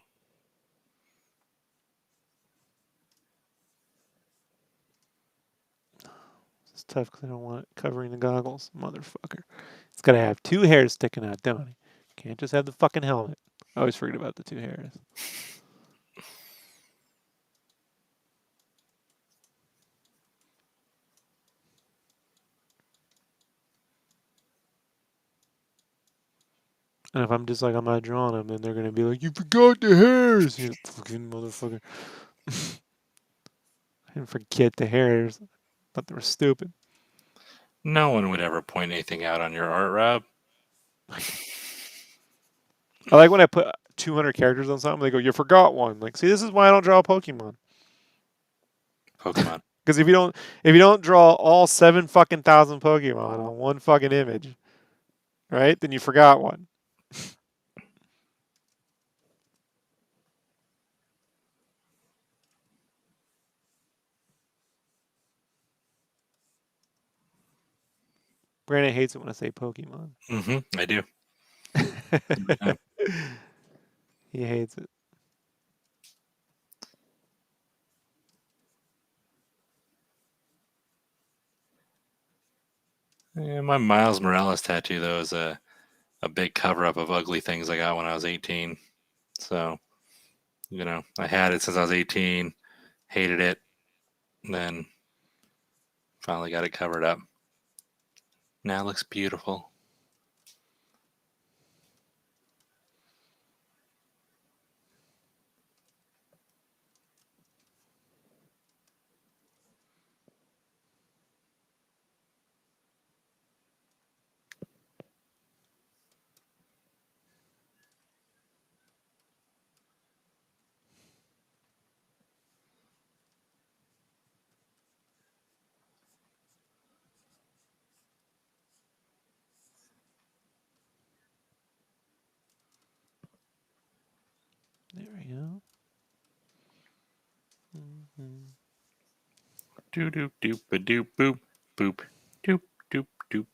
It's tough because I don't want it covering the goggles, motherfucker. It's gotta have two hairs sticking out, don't it? Can't just have the fucking helmet. I always forget about the two hairs. And if I'm just like I'm not drawing them, then they're gonna be like, "You forgot the hairs, you fucking motherfucker." I didn't forget the hairs. Thought they were stupid. No one would ever point anything out on your art, Rob. I like when I put 200 characters on something. They go, "You forgot one." Like, see, this is why I don't draw Pokemon. Pokemon. Because if you don't draw all seven fucking thousand Pokemon on one fucking image, right? Then you forgot one. Brandon hates it when I say Pokemon. I do. Every time. He hates it. Yeah, my Miles Morales tattoo though is a big cover up of ugly things I got when I was 18. So I had it since I was 18, hated it, and then finally got it covered up. Now it looks beautiful. There we go. Mm-hmm. Doop doop doop a doop boop boop doop doop doop.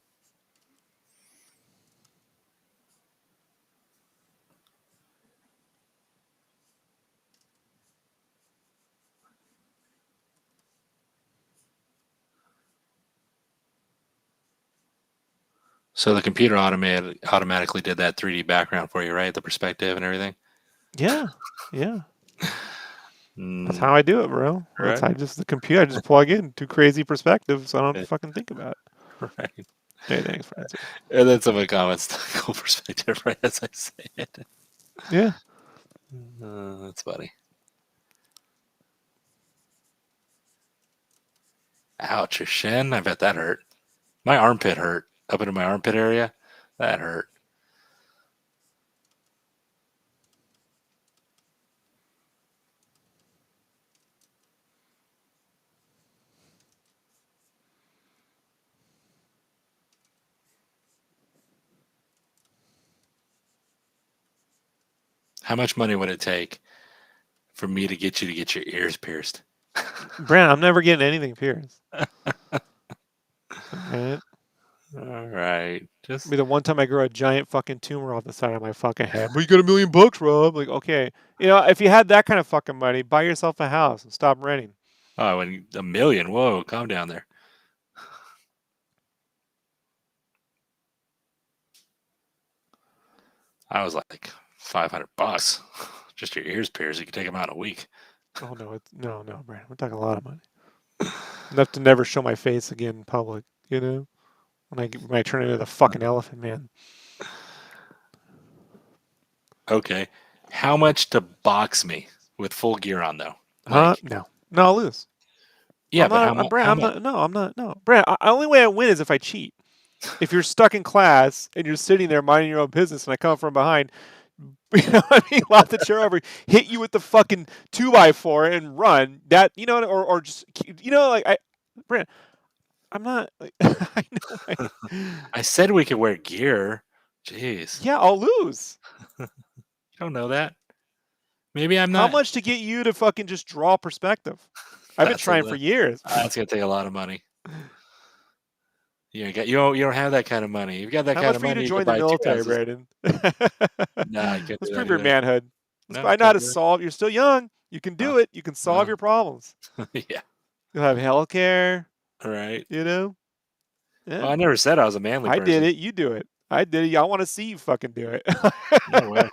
So the computer automatically did that 3D background for you, right? The perspective and everything. Yeah, yeah. That's Mm, how I do it, bro. That's right. how the computer. I just plug in two crazy perspectives, so I don't have to fucking think about it. Right. Hey, thanks, Francis. And then someone comments, cool perspective, right as I say it. Yeah. That's funny. Ouch, your shin? I bet that hurt. My armpit hurt. Up into my armpit area. That hurt. How much money would it take for me to get you to get your ears pierced? Brent, I'm never getting anything pierced. All right. All right. Be Just the one time I grow a giant fucking tumor off the side of my fucking head. But you got $1 million, Rob. Like, okay. If you had that kind of fucking money, buy yourself a house and stop renting. oh, and a million. Whoa, calm down there. I was like $500. Just your ears pierced. You could take them out in a week. Oh no, no, Brent. We're talking a lot of money. Enough to never show my face again in public. When I turn into the fucking elephant man. Okay. How much to box me with full gear on though? Huh? Like, No. No, I'll lose. yeah, but I'm Brent. How I'm much? not. No, I'm not. No, Brent. The only way I win is if I cheat. If you're stuck in class and you're sitting there minding your own business, and I come from behind, what I mean, lock the chair over, hit you with the fucking 2x4 and run. Or just like Brent. I'm not. Like, I know. I said we could wear gear. Jeez. Yeah, I'll lose. You don't know that. Maybe I'm How not. much to get you to fucking just draw perspective? I've been That's a trying for years. that's gonna take a lot of money. You don't have that kind of money. If you got that How kind much of for you to money, you could join the buy two military, houses. Braden? Nah, I can't Let's do that prove your either. manhood. No, I know how can't to do solve. You're still young. You can it. do it. You can solve No, your problems. no. Yeah. You'll have health care. All right. You know. Well, Yeah. I never said I was a manly I did person. it. You do it. I did it. I want to see you fucking do it. No way.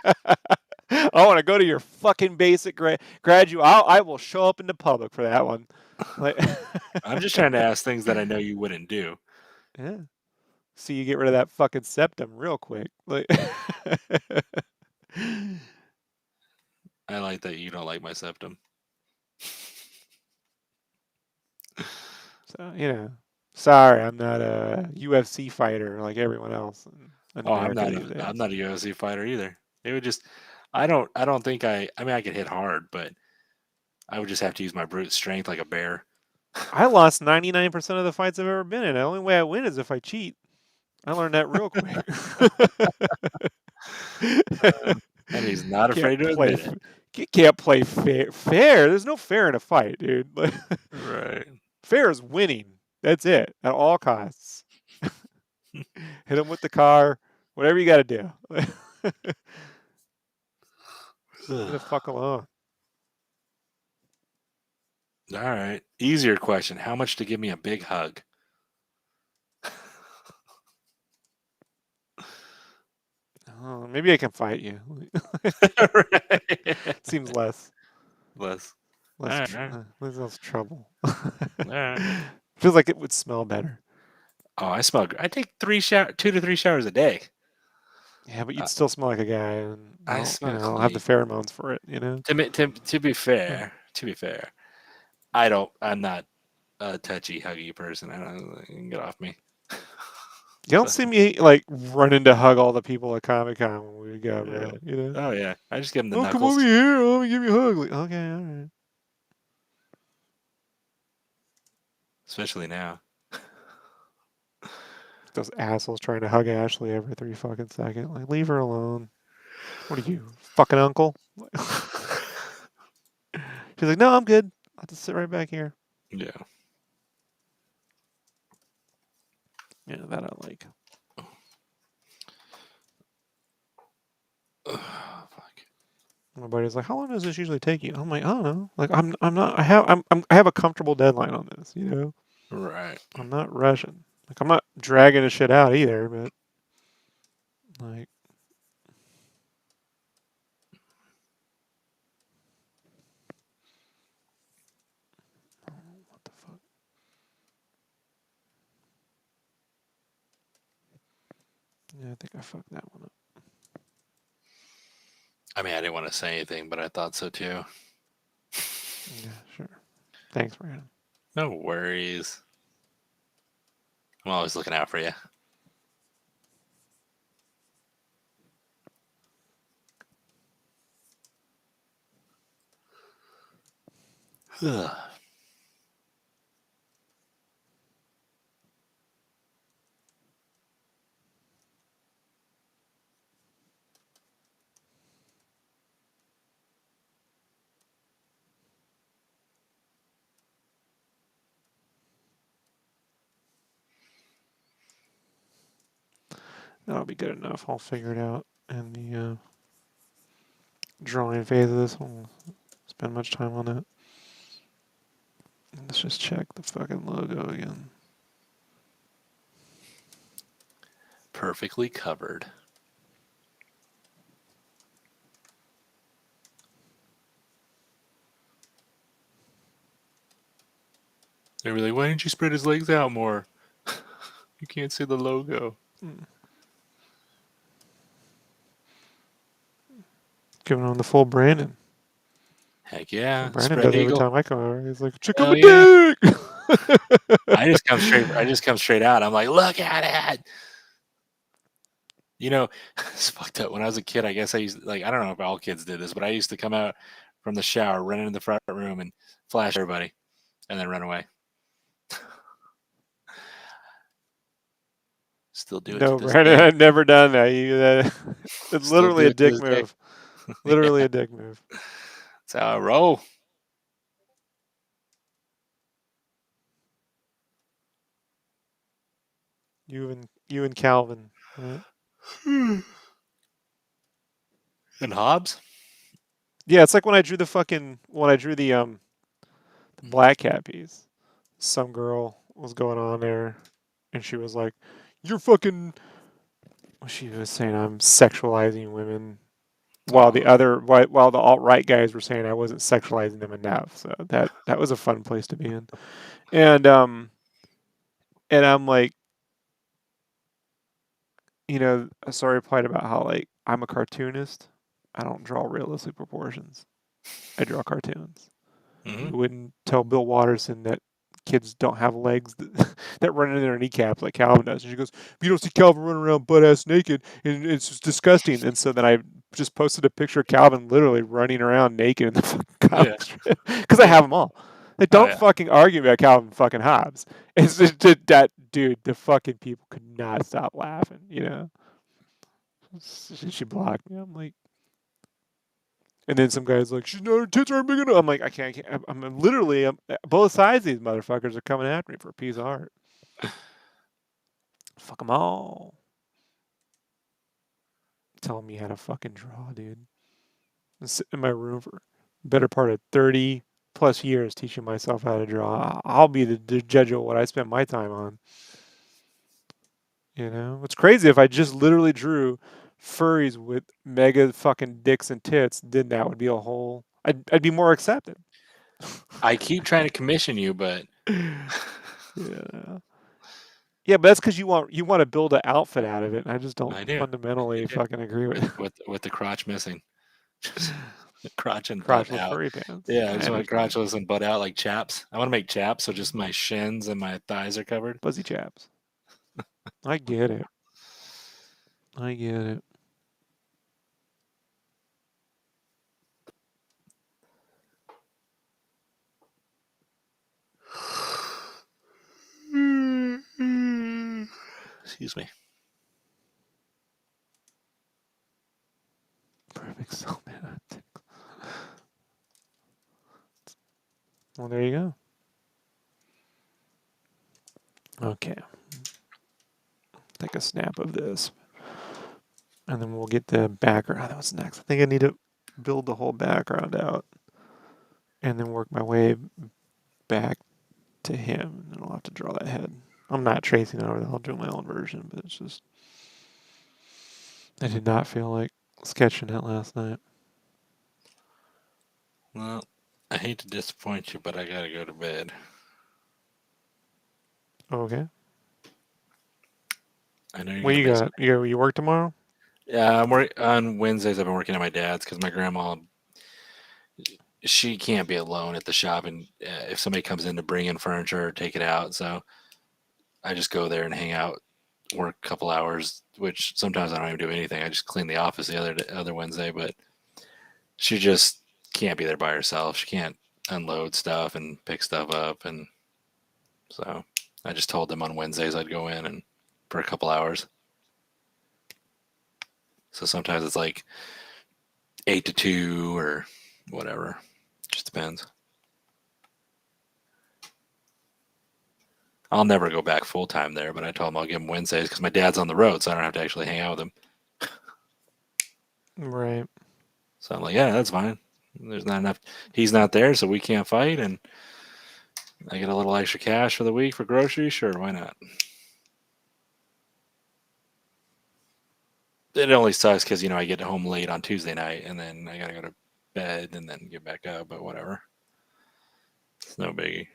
I want to go to your fucking basic graduate. I will show up in the public for that one. Like, I'm just trying to ask things that I know you wouldn't do. yeah. See you get rid of that fucking septum real quick. Like, I like that you don't like my septum. so. Sorry, I'm not a UFC fighter like everyone else in Oh, America these I'm days. not a UFC fighter either. It would just I don't think I mean I could hit hard, but I would just have to use my brute strength like a bear. I lost 99% of the fights I've ever been in. The only way I win is if I cheat. I learned that real quick. And he's not can't afraid to play. admit it. Can't play fair. Fair. There's no fair in a fight, dude. Right. Fair is winning. That's it at all costs. Hit him with the car. Whatever you got to do. Leave me the fuck alone. All right. Easier question. How much to give me a big hug? Maybe I can fight you. Right. Seems less Less. All less right, all right, less trouble. all right. Feels like it would smell better. Oh, I smell. I take 2 to 3 showers a day. Yeah, but Uh, you'd still smell like a guy, and I smell I'll have the clean. pheromones for it. You know. To be fair, I don't. I'm not a touchy, huggy person. I don't you can get off me. You don't So, see me like running to hug all the people at Comic Con when we go, yeah. bro. You know. Oh yeah. I just give them the Oh, come knuckles. over here. Oh, let me give you a hug. Like, okay, all right. Especially now. Those assholes trying to hug Ashley every 3 fucking seconds. Like, leave her alone. What are you, fucking uncle? She's like, no, I'm good. I'll just sit right back here. Yeah. Yeah, that I like. Fuck. My buddy's like, how long does this usually take you? I'm like, I don't know. Like, I'm not. I have a comfortable deadline on this. You know, Right. I'm not rushing. Like, I'm not dragging the shit out either. But like, what the fuck? Yeah, I think I fucked that one up. I mean, I didn't want to say anything, but I thought so too. Yeah, sure. Thanks, Brandon. No worries. I'm always looking out for you. That'll be good enough. I'll figure it out in the drawing phase of this. Won't spend much time on it. Let's just check the fucking logo again. Perfectly covered. They were like, why didn't you spread his legs out more? You can't see the logo. Mm. Giving him the full Brandon. Heck yeah. Brandon Spread does every eagle. time I come over. He's like, check out Hell my yeah. dick! I just come straight out. I'm like, look at it. You know, it's fucked up. When I was a kid, I guess I used like I don't know if all kids did this, but I used to come out from the shower, run into the front room, and flash everybody, and then run away. Still do it to No, this Brandon, day. I've never done that. It's Still literally do a it to dick this day. move. Literally Yeah, a dick move. that's how I roll. You and Calvin, right? And Hobbs. Yeah, it's like when I drew the black cat piece. Some girl was going on there, and she was like, "You're fucking." She was saying I'm sexualizing women, while Oh, while the alt right guys were saying I wasn't sexualizing them enough. So that was a fun place to be in. And I'm like, so I replied about how like I'm a cartoonist. I don't draw realistic proportions. I draw cartoons. mm-hmm. You wouldn't tell Bill Watterson that kids don't have legs that run into their kneecaps like Calvin does. And she goes, you don't see Calvin running around butt ass naked, and it's just disgusting. And so then I just posted a picture of Calvin literally running around naked in the fucking Yeah, comic strip because I yeah. have them all. Like, Oh don't yeah. fucking argue about Calvin fucking Hobbes. It's just that dude. The fucking people could not stop laughing. She blocked me. I'm like, and then some guy's like, she's not, her tits aren't big enough. I'm like, I can't. I'm literally, both sides of these motherfuckers are coming after me for a piece of art. Fuck them all. Telling me how to fucking draw, dude. I'm sitting in my room for better part of 30 plus years teaching myself how to draw. I'll be the judge of what I spend my time on. It's crazy if I just literally drew furries with mega fucking dicks and tits did that would be a whole. I'd be more accepted. I keep trying to commission you, but Yeah. Yeah, but that's because you want to build an outfit out of it. And I just don't I do. I fundamentally do. fucking agree with it. With the crotch missing. Crotch and butt Crotchless out. furry pants. Yeah, I I just want understand. crotchless and butt out like chaps. I want to make chaps, so just my shins and my thighs are covered. Fuzzy chaps. I get it. I get it. Excuse me. Perfect cell man. Well, there you go. Okay. Take a snap of this. And then we'll get the background. That was next. I think I need to build the whole background out and then work my way back to him. And I'll have to draw that head. I'm not tracing over that. I'll do my own version, but it's just I did not feel like sketching it last night. Well, I hate to disappoint you, but I gotta go to bed. Okay. I know you're What gonna you miss got? me. You work tomorrow? Yeah, on Wednesdays. I've been working at my dad's because my grandma, she can't be alone at the shop, and if somebody comes in to bring in furniture or take it out, so I just go there and hang out, work a couple hours. Which sometimes I don't even do anything. I just clean the office the other Wednesday, but she just can't be there by herself. She can't unload stuff and pick stuff up, and so I just told them on Wednesdays I'd go in and for a couple hours. So sometimes it's like 8 to 2 or whatever. Just depends. I'll never go back full time there, but I told him I'll give him Wednesdays because my dad's on the road, so I don't have to actually hang out with him. Right. So I'm like, yeah, that's fine. There's not enough. He's not there, so we can't fight, and I get a little extra cash for the week for groceries. Sure, why not? It only sucks because I get home late on Tuesday night, and then I gotta go to bed and then get back up. But whatever, it's no biggie.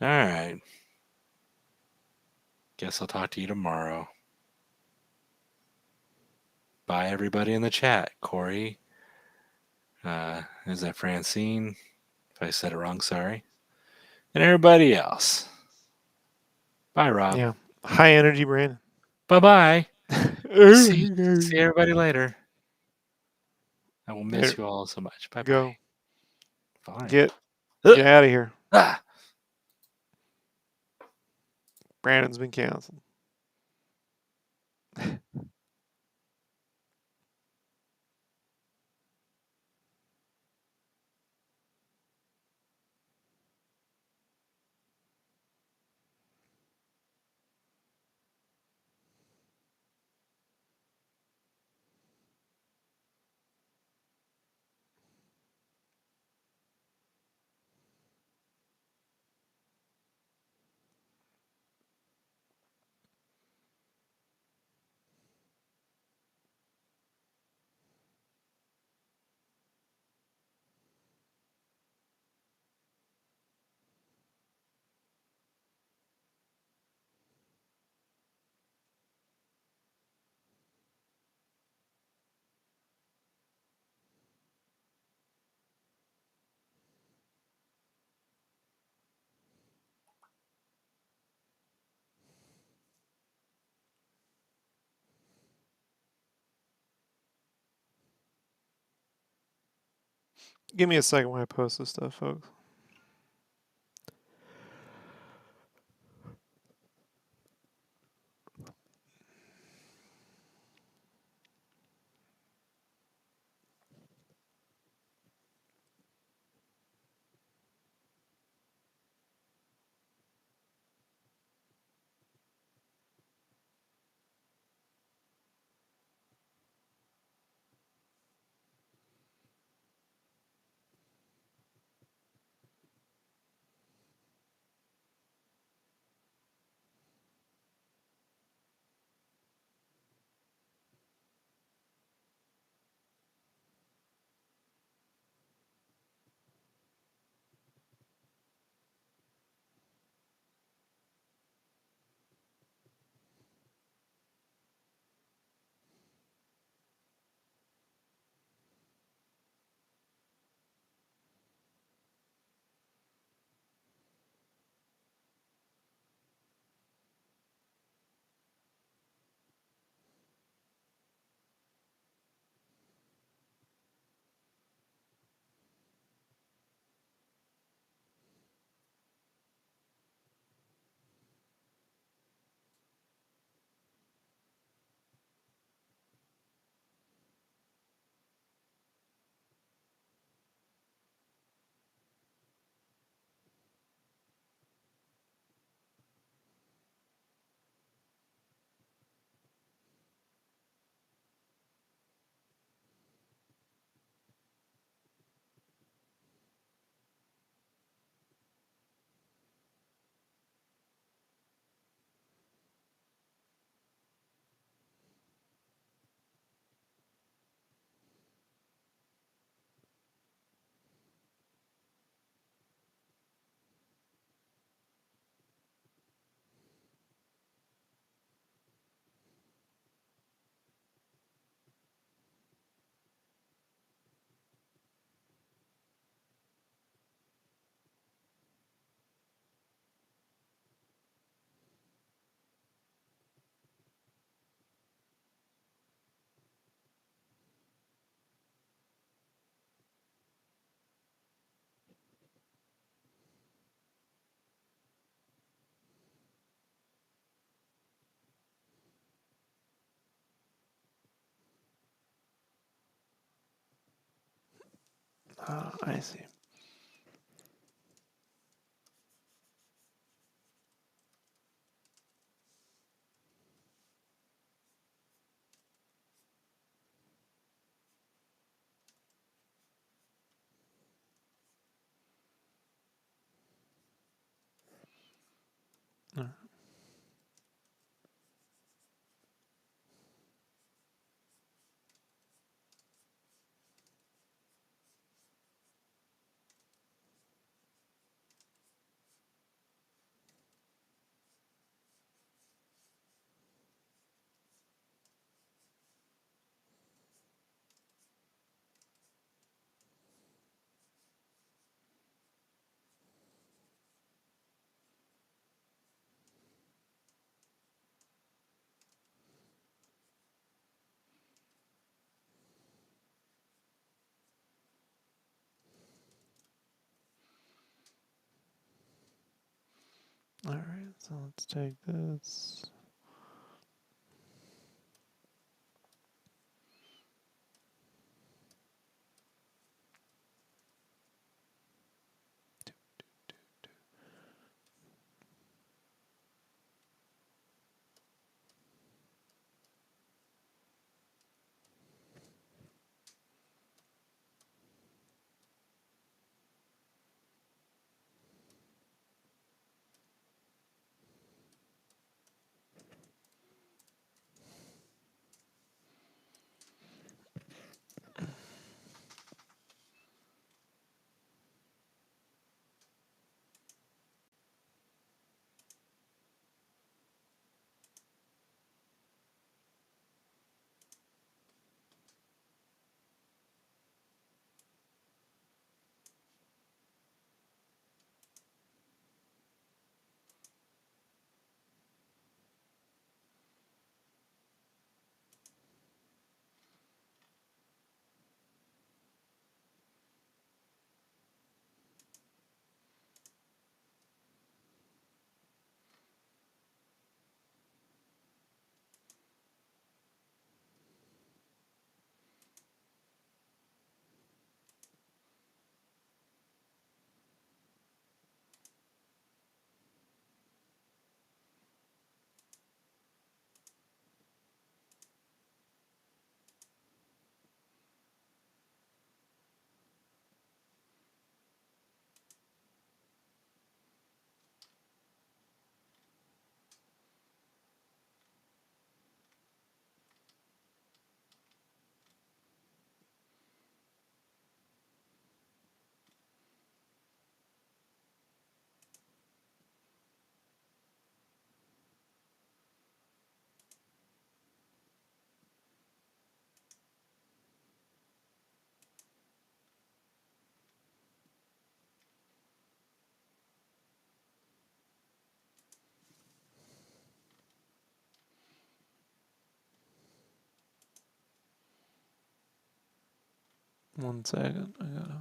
All right. Guess I'll talk to you tomorrow. Bye, everybody in the chat. Corey, is that Francine? If I said it wrong, sorry. And everybody else. Bye, Rob. Yeah. High energy, Brandon. Bye bye. See Later. everybody later. I will miss you all so much. Bye bye. Go. Fine. Get out of here. Ah. Brandon's been canceled. Give me a second when I post this stuff, folks. I see. All right, so let's take this. One second, I gotta.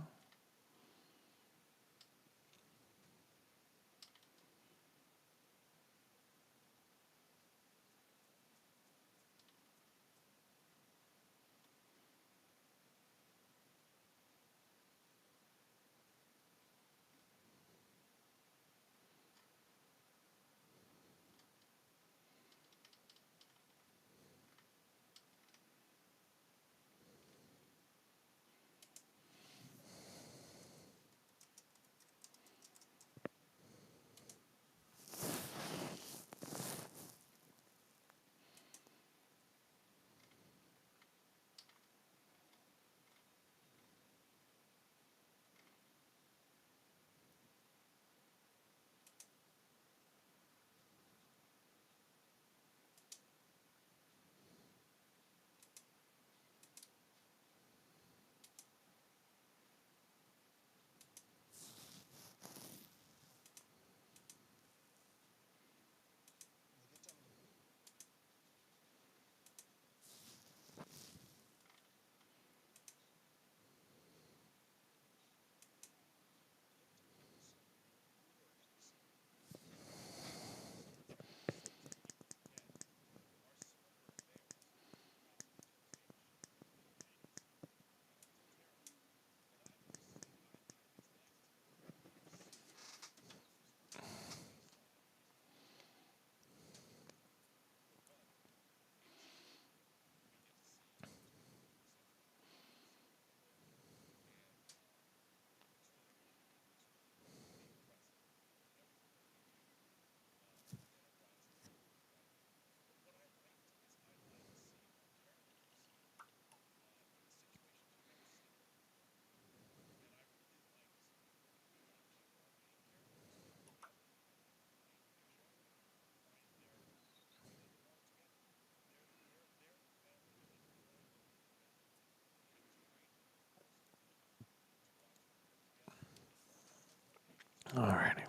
Alrighty.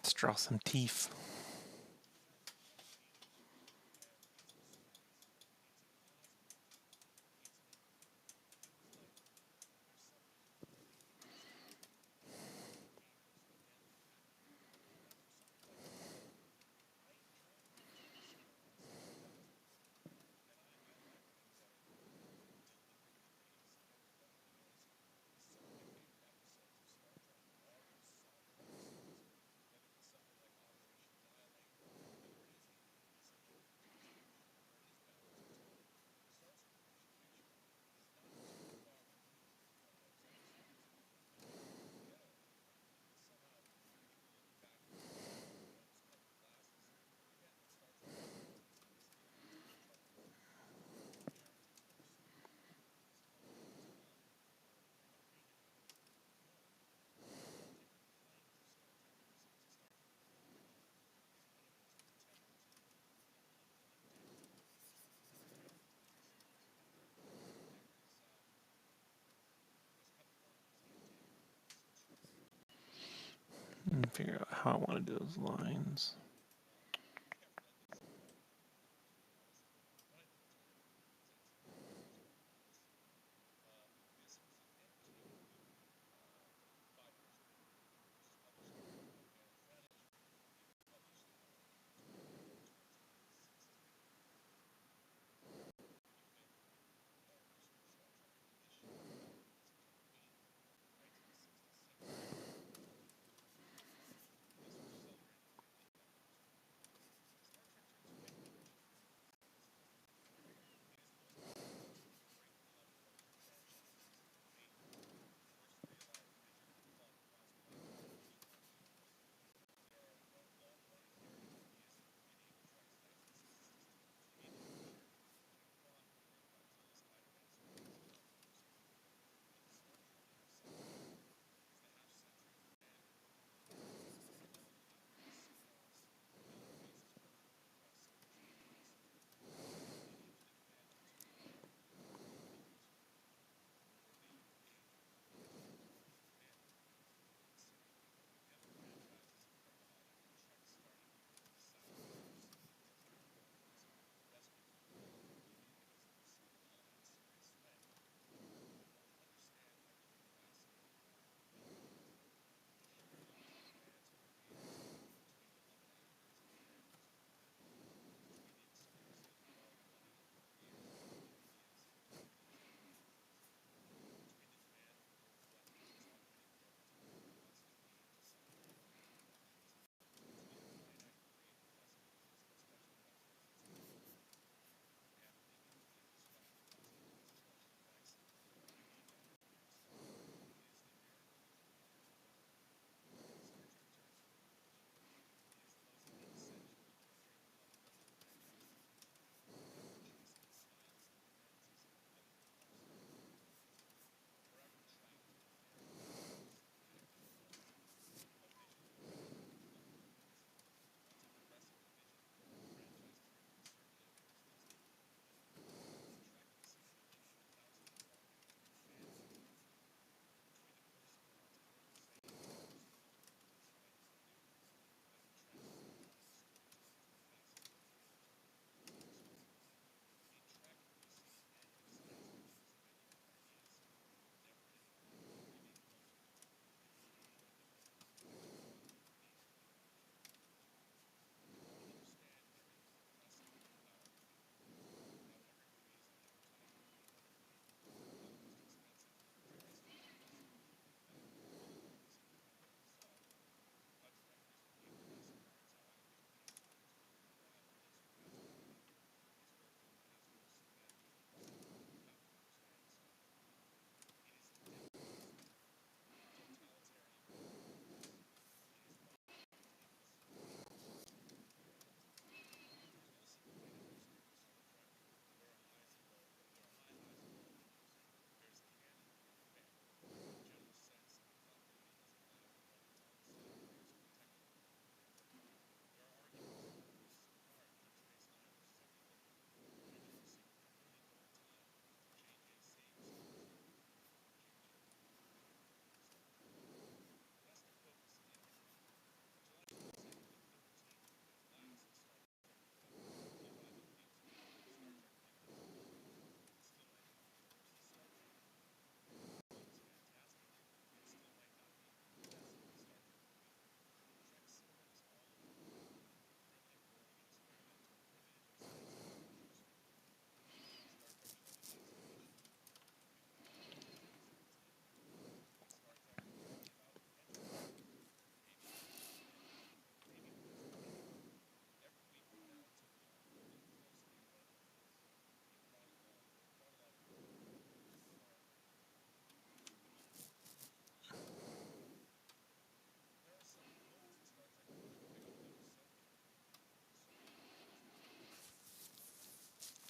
Let's draw some teeth. And figure out how I want to do those lines.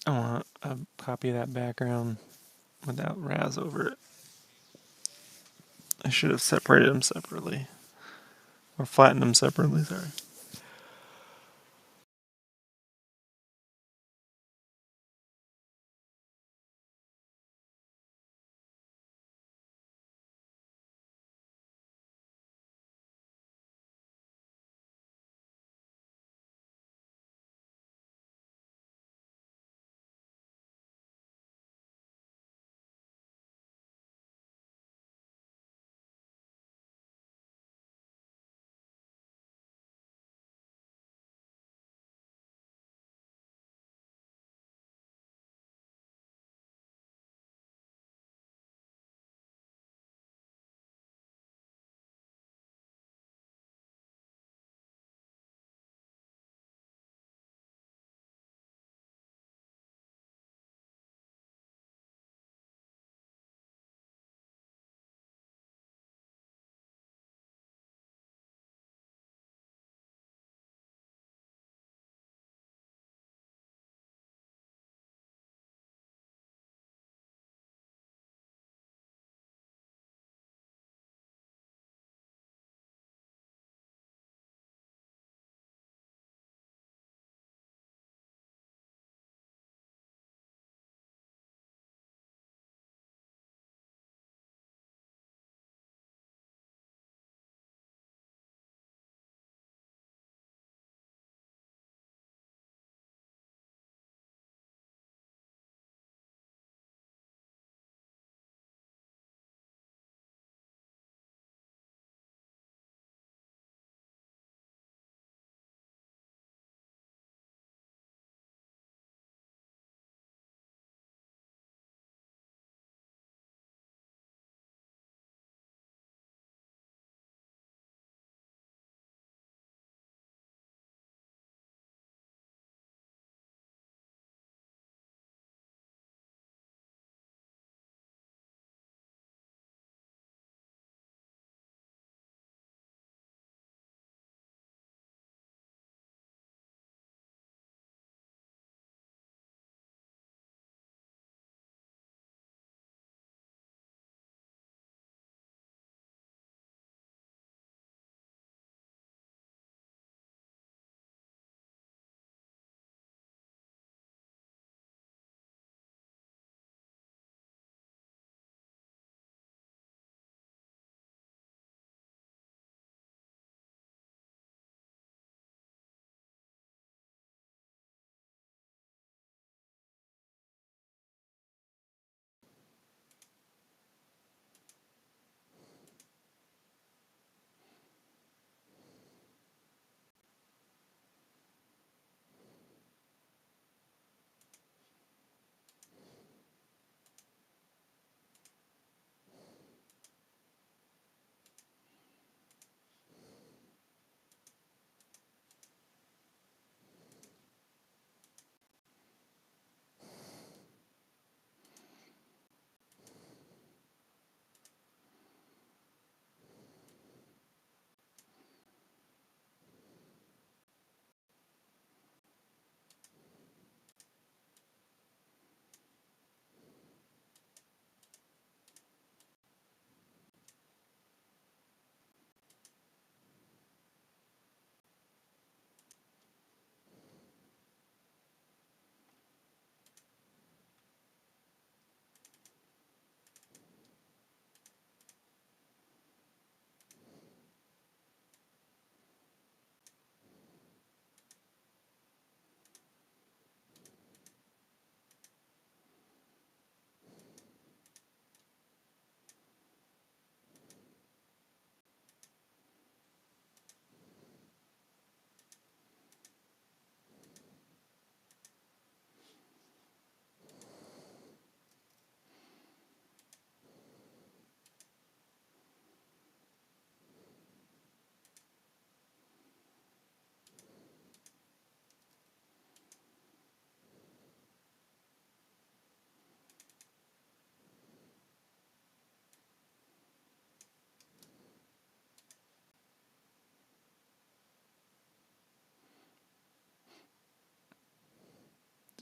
I want a copy of that background without Raz over it. I should have separated them separately. Or flattened them separately, sorry.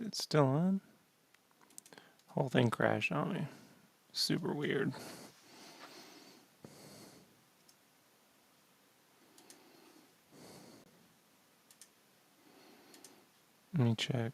It's still on? Whole thing crashed on me. Super weird. Let me check.